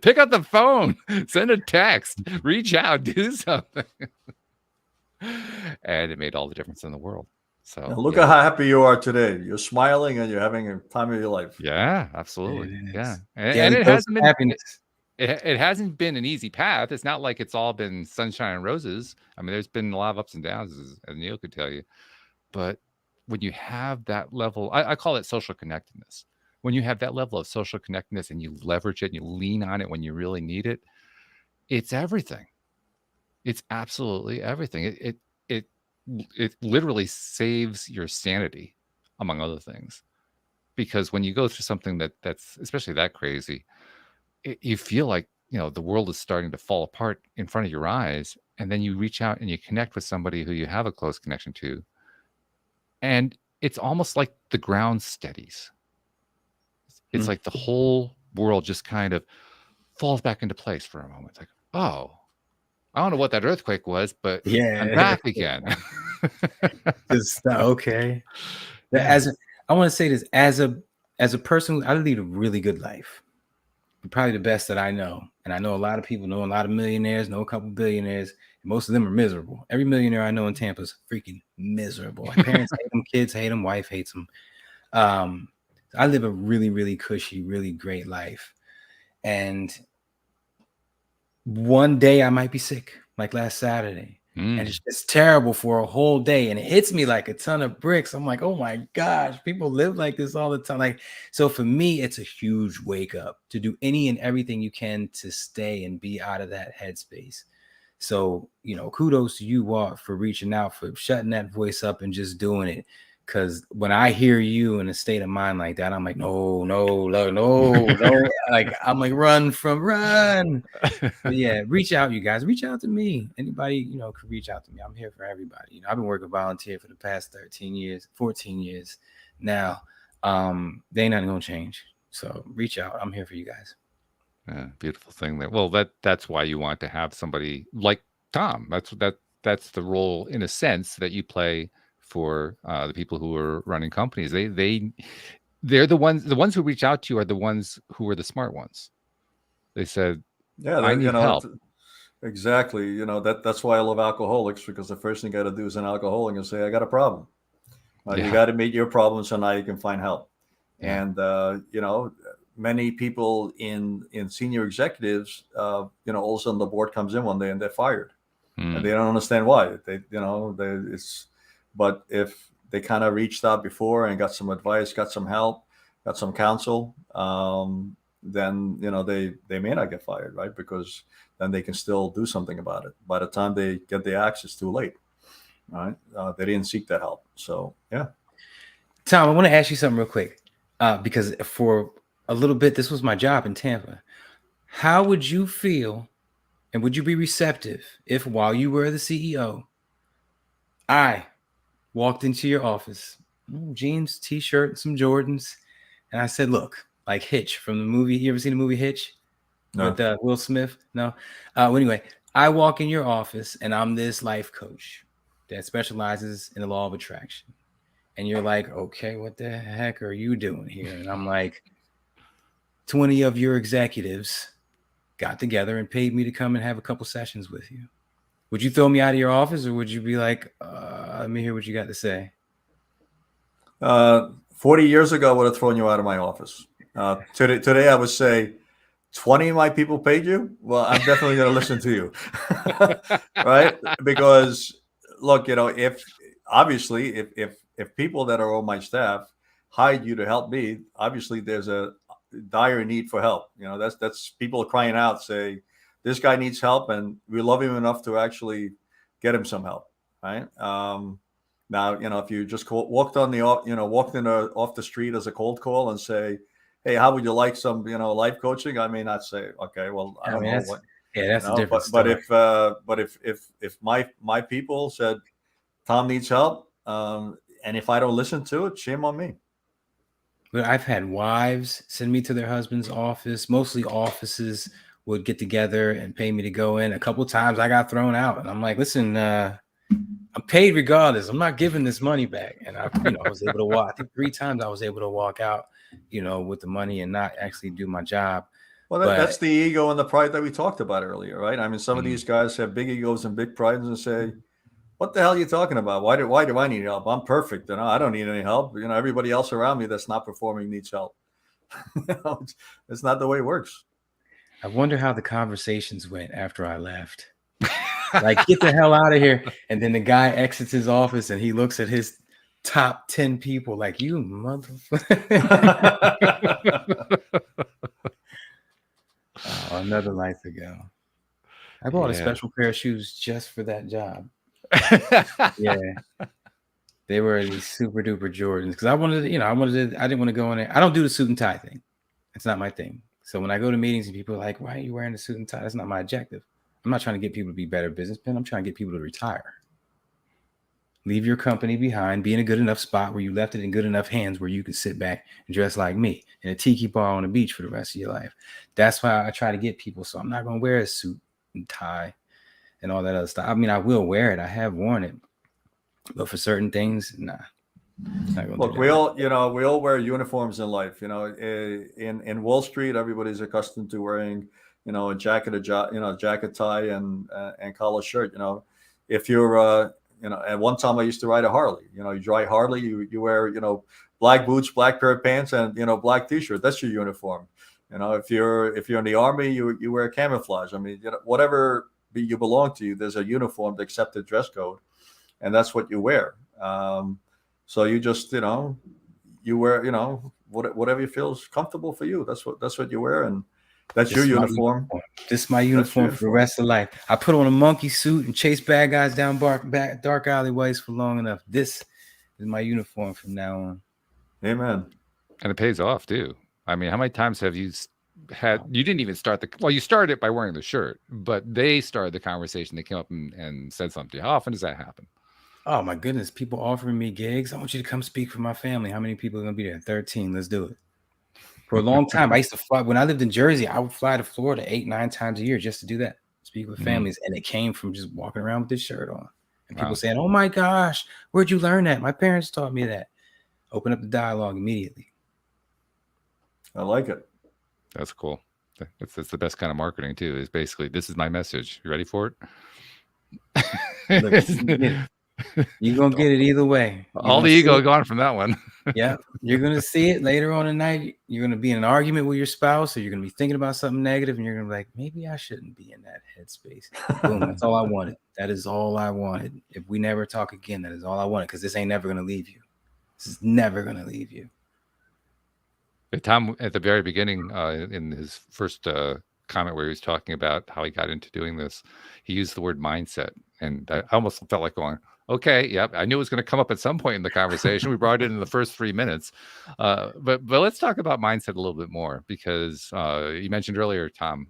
Pick up the phone, send a text, reach out, do something. And it made all the difference in the world. So now look at how happy you are today. You're smiling and you're having a time of your life. Yeah, absolutely. Yeah. And it hasn't been happiness. It hasn't been an easy path. It's not like it's all been sunshine and roses. I mean, there's been a lot of ups and downs, as Neil could tell you. But when you have that level, I call it social connectedness. When you have that level of social connectedness and you leverage it and you lean on it when you really need it, it's everything. It's absolutely everything. It literally saves your sanity, among other things. Because when you go through something that's especially that crazy, you feel like, the world is starting to fall apart in front of your eyes. And then you reach out and you connect with somebody who you have a close connection to. And it's almost like the ground steadies. It's like the whole world just kind of falls back into place for a moment. It's like, oh, I don't know what that earthquake was, but I'm back again. Okay. Yeah. I want to say this, as a person, I lead a really good life. Probably the best that I know. And I know a lot of people, know a lot of millionaires, know a couple billionaires. Most of them are miserable. Every millionaire I know in Tampa is freaking miserable. My parents hate them, kids hate them, wife hates them. I live a really, really cushy, really great life. And one day I might be sick, like last Saturday. And it's just terrible for a whole day. And it hits me like a ton of bricks. I'm like, oh my gosh, people live like this all the time. Like, so for me, it's a huge wake up to do any and everything you can to stay and be out of that headspace. So, kudos to you, Walt, for reaching out, for shutting that voice up and just doing it. Because when I hear you in a state of mind like that, I'm like, no. Like, I'm like, run. But yeah, reach out, you guys. Reach out to me. Anybody, could reach out to me. I'm here for everybody. I've been working volunteer for the past 14 years now. They ain't nothing gonna change. So reach out. I'm here for you guys. Yeah, beautiful thing there. Well, that's why you want to have somebody like Tom. That's the role, in a sense, that you play for the people who are running companies. They're the ones who reach out to you are the ones who are the smart ones. They said, I need help. Exactly. That's why I love alcoholics, because the first thing you got to do as an alcoholic is say, I got a problem. You got to meet your problem so now you can find help. Yeah. And, many people in senior executives, all of a sudden the board comes in one day and they're fired. And they don't understand why. But if they kind of reached out before and got some advice, got some help, got some counsel, then, they may not get fired, right? Because then they can still do something about it. By the time they get the axe, it's too late, right? They didn't seek that help. So, yeah. Tom, I want to ask you something real quick, because for a little bit, this was my job in Tampa. How would you feel, and would you be receptive if, while you were the CEO, I walked into your office, jeans, t-shirt, some Jordans, and I said, look, like Hitch from the movie. You ever seen the movie Hitch? No. With Will Smith? No. Well, anyway, I walk in your office and I'm this life coach that specializes in the law of attraction. And you're like, okay, what the heck are you doing here? And I'm like, 20 of your executives got together and paid me to come and have a couple sessions with you. Would you throw me out of your office, or would you be like, let me hear what you got to say? 40 years ago, I would have thrown you out of my office. Today, I would say, 20 of my people paid you. Well, I'm definitely going to listen to you, right? Because look, if obviously if people that are on my staff hired you to help me, obviously there's a dire need for help. That's people crying out, say, this guy needs help, and we love him enough to actually get him some help, right? Now, if you just walked in off the street as a cold call and say, hey, how would you like some, life coaching? I may not say, okay, well, I don't know what. Yeah, that's a different but story. But if my people said Tom needs help, and if I don't listen to it, shame on me. But I've had wives send me to their husband's office. Mostly offices would get together and pay me to go in. A couple of times I got thrown out, and I'm like, listen, I'm paid regardless. I'm not giving this money back. And I was able to walk. I think 3 times I was able to walk out, with the money and not actually do my job. Well, that's the ego and the pride that we talked about earlier, right? I mean, some of these guys have big egos and big prides and say, what the hell are you talking about? Why do I need help? I'm perfect. I don't need any help. Everybody else around me that's not performing needs help. It's not the way it works. I wonder how the conversations went after I left. Like, get the hell out of here. And then the guy exits his office and he looks at his top 10 people like, you motherfucker. Oh, another life ago. I bought a special pair of shoes just for that job. Yeah. They were these super duper Jordans because I didn't want to go in there. I don't do the suit and tie thing. It's not my thing. So when I go to meetings and people are like, why are you wearing a suit and tie? That's not my objective. I'm not trying to get people to be better businessmen. I'm trying to get people to retire. Leave your company behind. Be in a good enough spot where you left it in good enough hands where you can sit back and dress like me in a tiki bar on the beach for the rest of your life. That's why I try to get people. So I'm not going to wear a suit and tie and all that other stuff. I mean, I will wear it. I have worn it. But for certain things, nah. Look, we all wear uniforms in life. In Wall Street, everybody's accustomed to wearing, a jacket, tie, and collar shirt. If you're, at one time I used to ride a Harley. You drive Harley, you wear, black boots, black pair of pants, and black T-shirt. That's your uniform. If you're in the Army, you wear camouflage. I mean, whatever you belong to, there's a uniform, the accepted dress code, and that's what you wear. So you just, you wear, whatever feels comfortable for you. That's what you wear, and that's your uniform. This is my uniform for the rest of life. I put on a monkey suit and chase bad guys down dark alleyways for long enough. This is my uniform from now on. Amen. And it pays off too. I mean, how many times have you you didn't even start you started it by wearing the shirt, but they started the conversation. They came up and said something. How often does that happen? Oh my goodness. People offering me gigs. I want you to come speak for my family. How many people are going to be there? 13. Let's do it. For a long time, I used to fly. When I lived in Jersey, I would fly to Florida 8-9 times a year just to do that. Speak with families. And it came from just walking around with this shirt on. And people saying, oh my gosh, where'd you learn that? My parents taught me that. Open up the dialogue immediately. I like it. That's cool. That's the best kind of marketing too, is basically, this is my message. You ready for it? Look, you're going to get it either way. All the ego gone from that one. Yeah. You're going to see it later on at night. You're going to be in an argument with your spouse, or you're going to be thinking about something negative, and you're going to be like, maybe I shouldn't be in that headspace. Boom. That's all I wanted. That is all I wanted. If we never talk again, that is all I wanted, because this ain't never going to leave you. This is never going to leave you. Tom, at the very beginning, in his first comment where he was talking about how he got into doing this, he used the word mindset. And I almost felt like going, okay, yep, I knew it was going to come up at some point in the conversation. We brought it in the first 3 minutes. But let's talk about mindset a little bit more, because you mentioned earlier, Tom,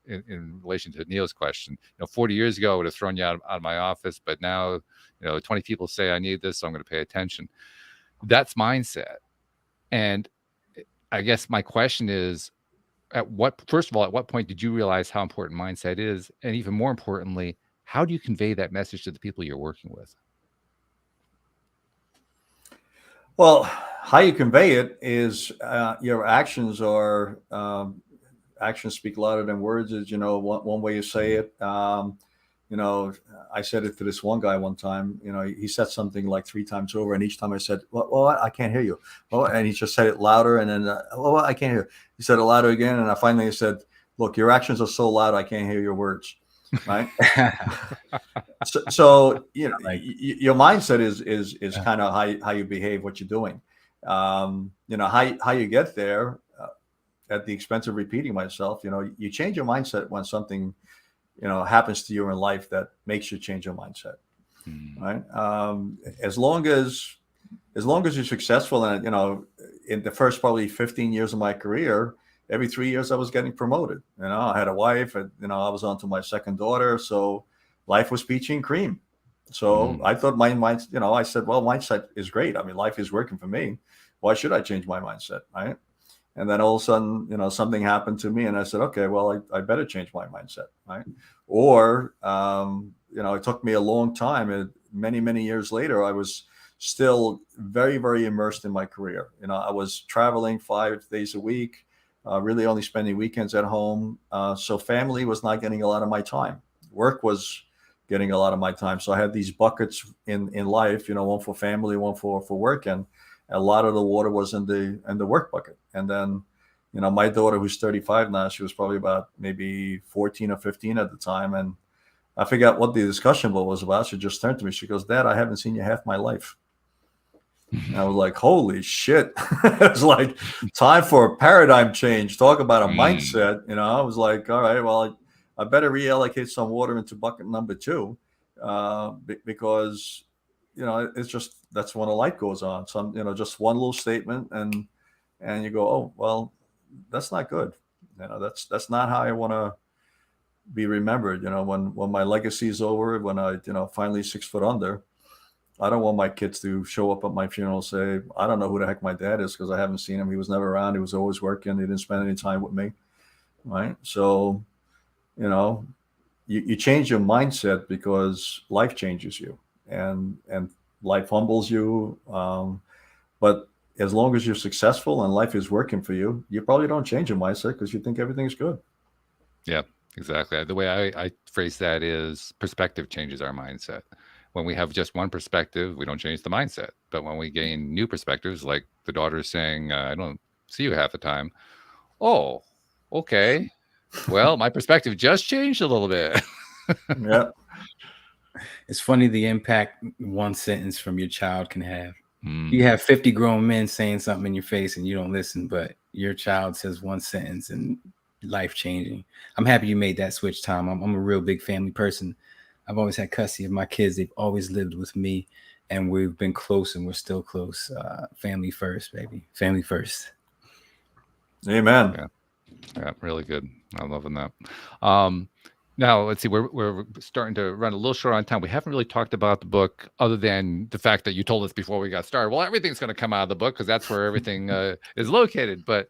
in relation to Neil's question, 40 years ago, I would have thrown you out of my office, but now, 20 people say I need this, so I'm going to pay attention. That's mindset. And I guess my question is, first of all, at what point did you realize how important mindset is? And even more importantly, how do you convey that message to the people you're working with? Well, how you convey it is your actions are actions speak louder than words. Is one way you say it. You know, I said it to this one guy one time. He said something like 3 times over, and each time I said, "Well, I can't hear you." Well, and he just said it louder, and then, "Well, I can't hear you." He said it louder again, and I finally said, "Look, your actions are so loud, I can't hear your words." Right. So your mindset is kind of how you behave, what you're doing. How you get there at the expense of repeating myself. You change your mindset when something happens to you in life that makes you change your mindset. Right. As long as you're successful, and in the first probably 15 years of my career, every 3 years I was getting promoted. I had a wife, and I was on to my second daughter, so life was peachy and cream. So I thought my mind, I said, well, mindset is great. I mean, life is working for me. Why should I change my mindset? Right. And then all of a sudden, something happened to me, and I said, okay, well, I better change my mindset. Right. Or, it took me a long time. And many, many years later, I was still very, very immersed in my career. I was traveling 5 days a week, really only spending weekends at home. So family was not getting a lot of my time. Work was getting a lot of my time. So I had these buckets in life, one for family, one for work. And a lot of the water was in the work bucket. And then, my daughter, who's 35 now, she was probably about maybe 14 or 15 at the time. And I forgot what the discussion was about. She just turned to me. She goes, "Dad, I haven't seen you half my life." And I was like, holy shit. It's like time for a paradigm change. Talk about a mindset. I was like, all right, well, I better reallocate some water into bucket number 2 because, it's just, that's when a light goes on. Just one little statement, and you go, oh, well, that's not good. That's not how I want to be remembered. When my legacy is over, when I, finally 6 foot under, I don't want my kids to show up at my funeral and say, I don't know who the heck my dad is because I haven't seen him. He was never around. He was always working. He didn't spend any time with me. Right. So, you change your mindset because life changes you, and life humbles you. But as long as you're successful and life is working for you, you probably don't change your mindset because you think everything's good. Yeah, exactly. The way I phrase that is perspective changes our mindset. When we have just one perspective, we don't change the mindset. But when we gain new perspectives, like the daughter saying, I don't see you half the time. Oh, okay. Well, my perspective just changed a little bit. Yeah. It's funny the impact one sentence from your child can have. You have 50 grown men saying something in your face and you don't listen, but your child says one sentence and life changing. I'm happy you made that switch, Tom. I'm a real big family person. I've always had custody of my kids. They've always lived with me, and we've been close, and we're still close. Family first, baby. Family first. Amen. Yeah, really good. I'm loving that. Now let's see. We're starting to run a little short on time. We haven't really talked about the book, other than the fact that you told us before we got started. Well, everything's going to come out of the book because that's where everything is located. But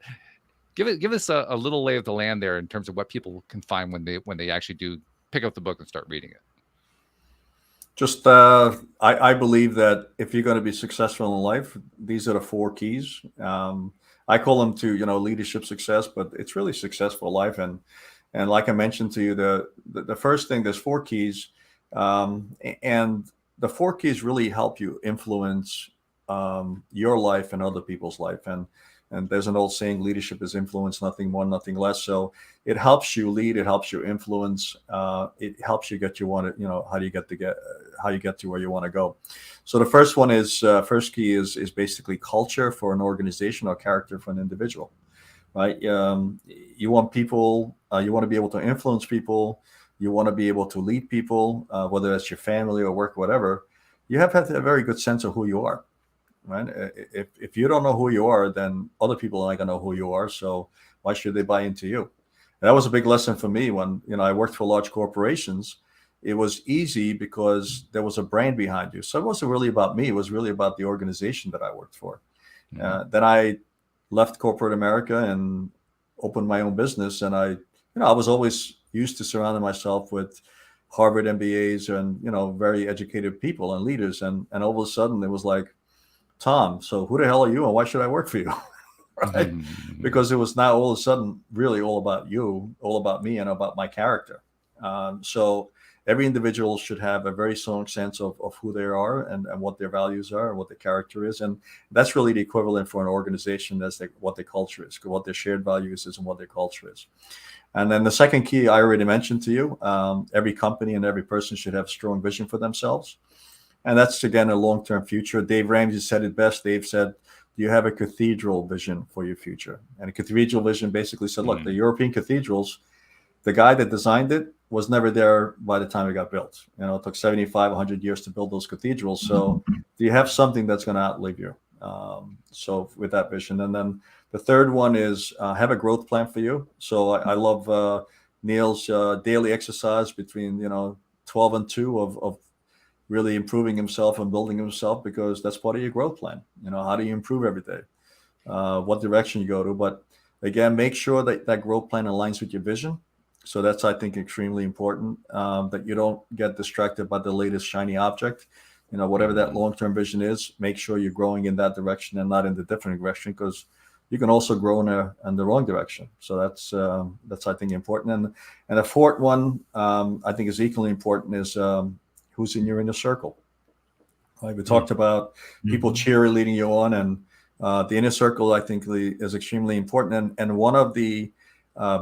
give us a little lay of the land there in terms of what people can find when they actually do pick up the book and start reading it. Just, I believe that if you're going to be successful in life, these are the 4 keys. I call them to, leadership success, but it's really successful life. And like I mentioned to you, the first thing, there's 4 keys. And the 4 keys really help you influence your life and other people's life. And there's an old saying, leadership is influence, nothing more, nothing less. So it helps you lead, it helps you influence, it helps you get how you get to where you want to go. So the first one is, first key is basically culture for an organization or character for an individual, right? You want people, you want to be able to influence people, you want to be able to lead people, whether that's your family or work, whatever. You have to have a very good sense of who you are. Right. If you don't know who you are, then other people are not going to know who you are. So why should they buy into you? And that was a big lesson for me when, I worked for large corporations. It was easy because there was a brand behind you. So it wasn't really about me. It was really about the organization that I worked for. Then I left corporate America and opened my own business, and I was always used to surrounding myself with Harvard MBAs and very educated people and leaders, and all of a sudden it was like, Tom, so who the hell are you, and why should I work for you? Right? Because it was now all of a sudden really all about you, all about me, and about my character. So every individual should have a very strong sense of who they are and what their values are and what their character is. And that's really the equivalent for an organization. That's what their culture is, what their shared values is, and what their culture is. And then the second key I already mentioned to you, every company and every person should have a strong vision for themselves. And that's, again, a long-term future. Dave Ramsey said it best. Dave said, do you have a cathedral vision for your future? And a cathedral vision basically said, look, the European cathedrals, the guy that designed it was never there by the time it got built. It took 75, 100 years to build those cathedrals. So do you have something that's going to outlive you? So with that vision. And then the third one is have a growth plan for you. So I love Neil's daily exercise between 12 and 2 of really improving himself and building himself, because that's part of your growth plan. How do you improve every day? What direction you go to? But again, make sure that that growth plan aligns with your vision. So that's, I think, extremely important, that you don't get distracted by the latest shiny object. Whatever that long-term vision is, make sure you're growing in that direction and not in the different direction, because you can also grow in the wrong direction. So that's I think important. And the fourth one, I think is equally important, is who's in your inner circle. Right? We talked about people cheerleading you on, and the inner circle, I think, is extremely important. And one of the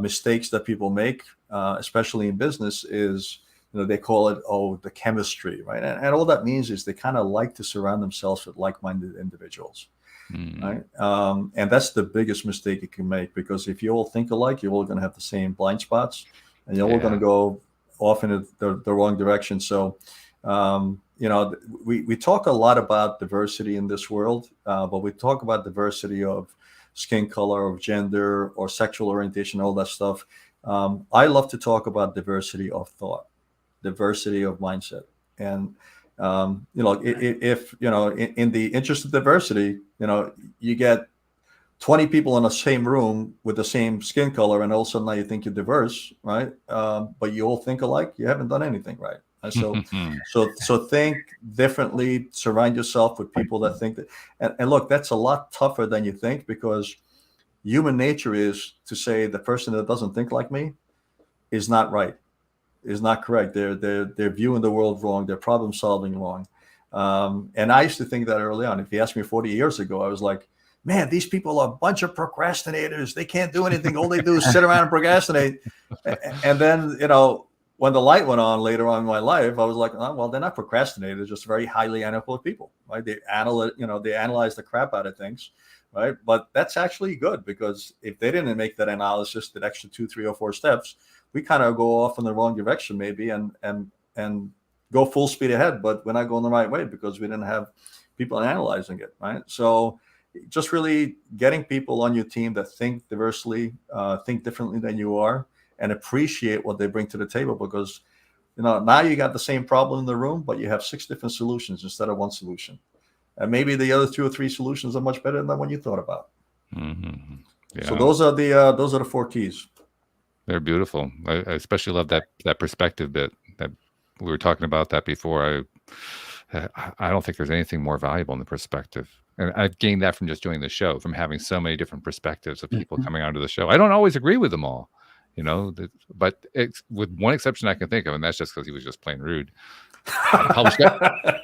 mistakes that people make, especially in business, is they call it the chemistry, right? And all that means is they kind of like to surround themselves with like-minded individuals, right? And that's the biggest mistake you can make, because if you all think alike, you're all going to have the same blind spots, and you're all going to go off in the wrong direction. So we talk a lot about diversity in this world, but we talk about diversity of skin color, of gender, or sexual orientation, all that stuff. I love to talk about diversity of thought, diversity of mindset. And if in the interest of diversity, you get 20 people in the same room with the same skin color, and all of a sudden now you think you're diverse, right? But you all think alike, you haven't done anything right. So think differently, surround yourself with people that think that, and look, that's a lot tougher than you think, because human nature is to say the person that doesn't think like me is not right, is not correct. They're viewing the world wrong. They're problem solving wrong. And I used to think that early on. If you asked me 40 years ago, I was like, man, these people are a bunch of procrastinators. They can't do anything. All they do is sit around and procrastinate. And then, when the light went on later on in my life, I was like, oh, well, they're not procrastinators. They're just very highly analytical people, right? They analyze the crap out of things, right? But that's actually good, because if they didn't make that analysis, that extra 2, 3, or 4 steps, we kind of go off in the wrong direction maybe, and go full speed ahead, but we're not going the right way because we didn't have people analyzing it, right? So just really getting people on your team that think diversely, think differently than you are, and appreciate what they bring to the table, because now you got the same problem in the room, but you have 6 different solutions instead of 1 solution, and maybe the other 2 or 3 solutions are much better than what you thought about. Yeah. So those are the 4 keys. They're beautiful. I especially love that perspective bit. That we were talking about that before. I don't think there's anything more valuable in the perspective. And I've gained that from just doing the show, from having so many different perspectives of people coming onto the show. I don't always agree with them all, but with one exception I can think of, and that's just because he was just plain rude.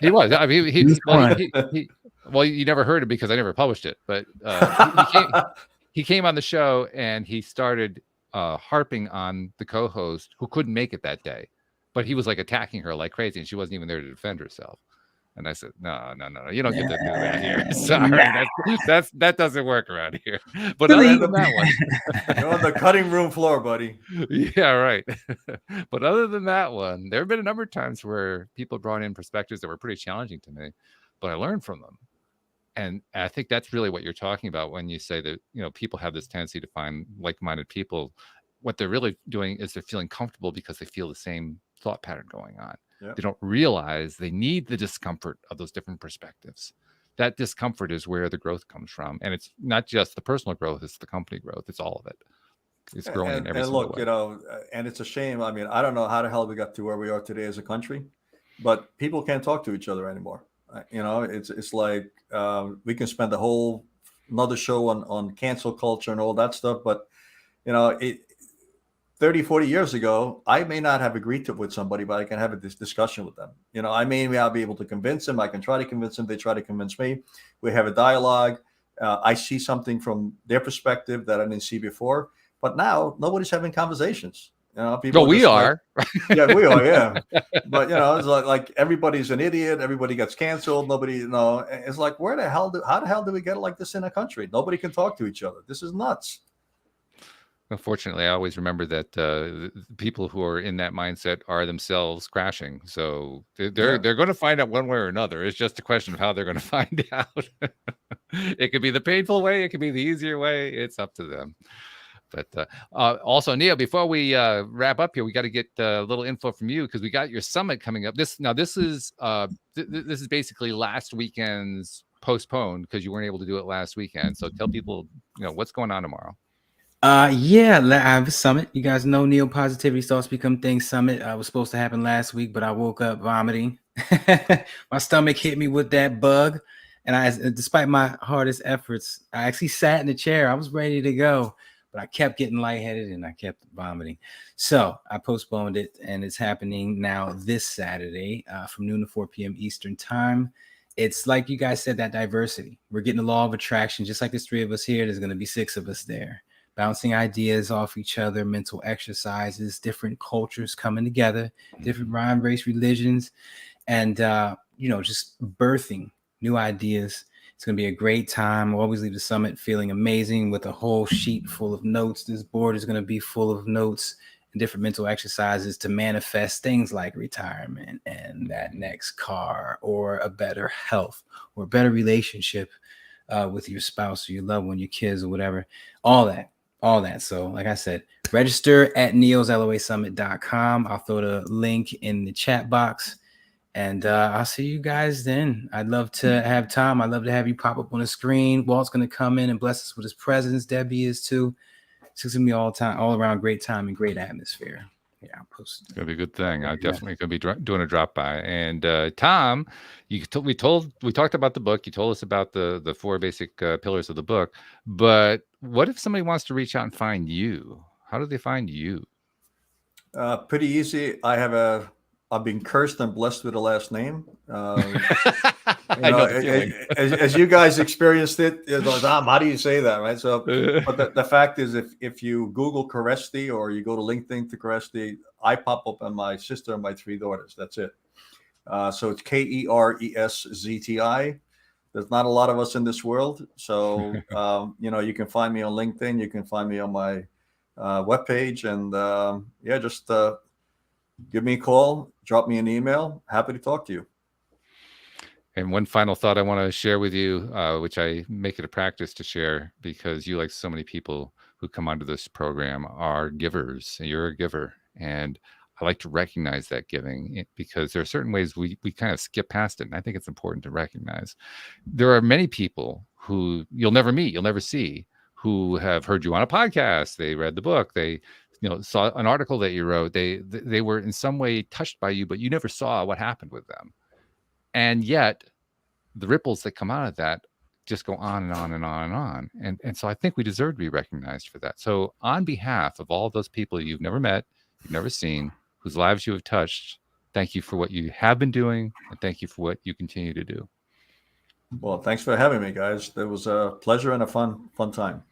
He was. I mean, well, you never heard it because I never published it, but he came on the show and he started harping on the co-host who couldn't make it that day, but he was like attacking her like crazy, and she wasn't even there to defend herself. And I said, no, you don't get to do that here. Sorry, that doesn't work around here. But other than that one, you're on the cutting room floor, buddy. Yeah, right. But other than that one, there have been a number of times where people brought in perspectives that were pretty challenging to me, but I learned from them. And I think that's really what you're talking about when you say that, people have this tendency to find like-minded people. What they're really doing is they're feeling comfortable because they feel the same thought pattern going on. Yep. They don't realize they need the discomfort of those different perspectives. That discomfort is where the growth comes from. And it's not just the personal growth, it's the company growth. It's all of it. it's growing in every And single look, way. and it's a shame. I mean, I don't know how the hell we got to where we are today as a country, but people can't talk to each other anymore. It's like we can spend another show on cancel culture and all that stuff, but it 30, 40 years ago, I may not have agreed with somebody, but I can have this discussion with them. I may not be able to convince them. I can try to convince them. They try to convince me. We have a dialogue. I see something from their perspective that I didn't see before. But now nobody's having conversations. People No, we just are. yeah, we are, yeah. But it's like everybody's an idiot. Everybody gets canceled. Nobody, it's like how the hell do we get like this in a country? Nobody can talk to each other. This is nuts. Unfortunately, I always remember that people who are in that mindset are themselves crashing. So they're going to find out one way or another. It's just a question of how they're going to find out. It could be the painful way. It could be the easier way. It's up to them. But also, Neil, before we wrap up here, we got to get a little info from you because we got your summit coming up. This is this is basically last weekend's postponed because you weren't able to do it last weekend. So tell people what's going on tomorrow. Yeah, I have a summit. You guys know Neo Positivity Starts to Become Things Summit. Was supposed to happen last week, but I woke up vomiting. My stomach hit me with that bug. And despite my hardest efforts, I actually sat in the chair. I was ready to go, but I kept getting lightheaded and I kept vomiting. So I postponed it, and it's happening now this Saturday from noon to 4 p.m. Eastern time. It's like you guys said, that diversity. We're getting the law of attraction. Just like there's 3 of us here, there's going to be 6 of us there. Bouncing ideas off each other, mental exercises, different cultures coming together, different rhyme, race, religions, and, just birthing new ideas. It's going to be a great time. We'll always leave the summit feeling amazing with a whole sheet full of notes. This board is going to be full of notes and different mental exercises to manifest things like retirement and that next car or a better health or a better relationship with your spouse or your loved one, your kids or whatever, all that. So like I said, register at neosloasummit.com. I'll throw the link in the chat box, and I'll see you guys then. I'd love to have Tom. I'd love to have you pop up on the screen. Walt's going to come in and bless us with his presence. Debbie is too. It's going to be all around great time and great atmosphere. Yeah, I'll post. It's gonna be a good thing. I'm definitely gonna be doing a drop by. And Tom, we talked about the book. You told us about the 4 basic pillars of the book. But what if somebody wants to reach out and find you? How do they find you? Pretty easy. I've been cursed and blessed with a last name. I know the feeling. As you guys experienced it, how do you say that, right? So, but the fact is, if you Google Kereszti or you go to LinkedIn to Kereszti, I pop up on my sister and my 3 daughters. That's it. So it's KERESZTI. There's not a lot of us in this world, so you can find me on LinkedIn. You can find me on my webpage, and just give me a call, drop me an email. Happy to talk to you. And one final thought I want to share with you, which I make it a practice to share because you, like so many people who come onto this program, are givers. And you're a giver. And I like to recognize that giving because there are certain ways we kind of skip past it. And I think it's important to recognize. There are many people who you'll never meet, you'll never see, who have heard you on a podcast. They read the book. They saw an article that you wrote. They were in some way touched by you, but you never saw what happened with them. And yet the ripples that come out of that just go on and on and on and on. And so I think we deserve to be recognized for that. So on behalf of all those people you've never met, you've never seen, whose lives you have touched, thank you for what you have been doing. And thank you for what you continue to do. Well, thanks for having me, guys. It was a pleasure and a fun time.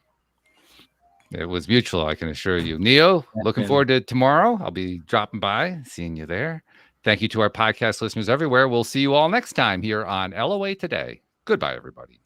It was mutual, I can assure you. Neo, looking forward to tomorrow. I'll be dropping by, seeing you there. Thank you to our podcast listeners everywhere. We'll see you all next time here on LOA Today. Goodbye, everybody.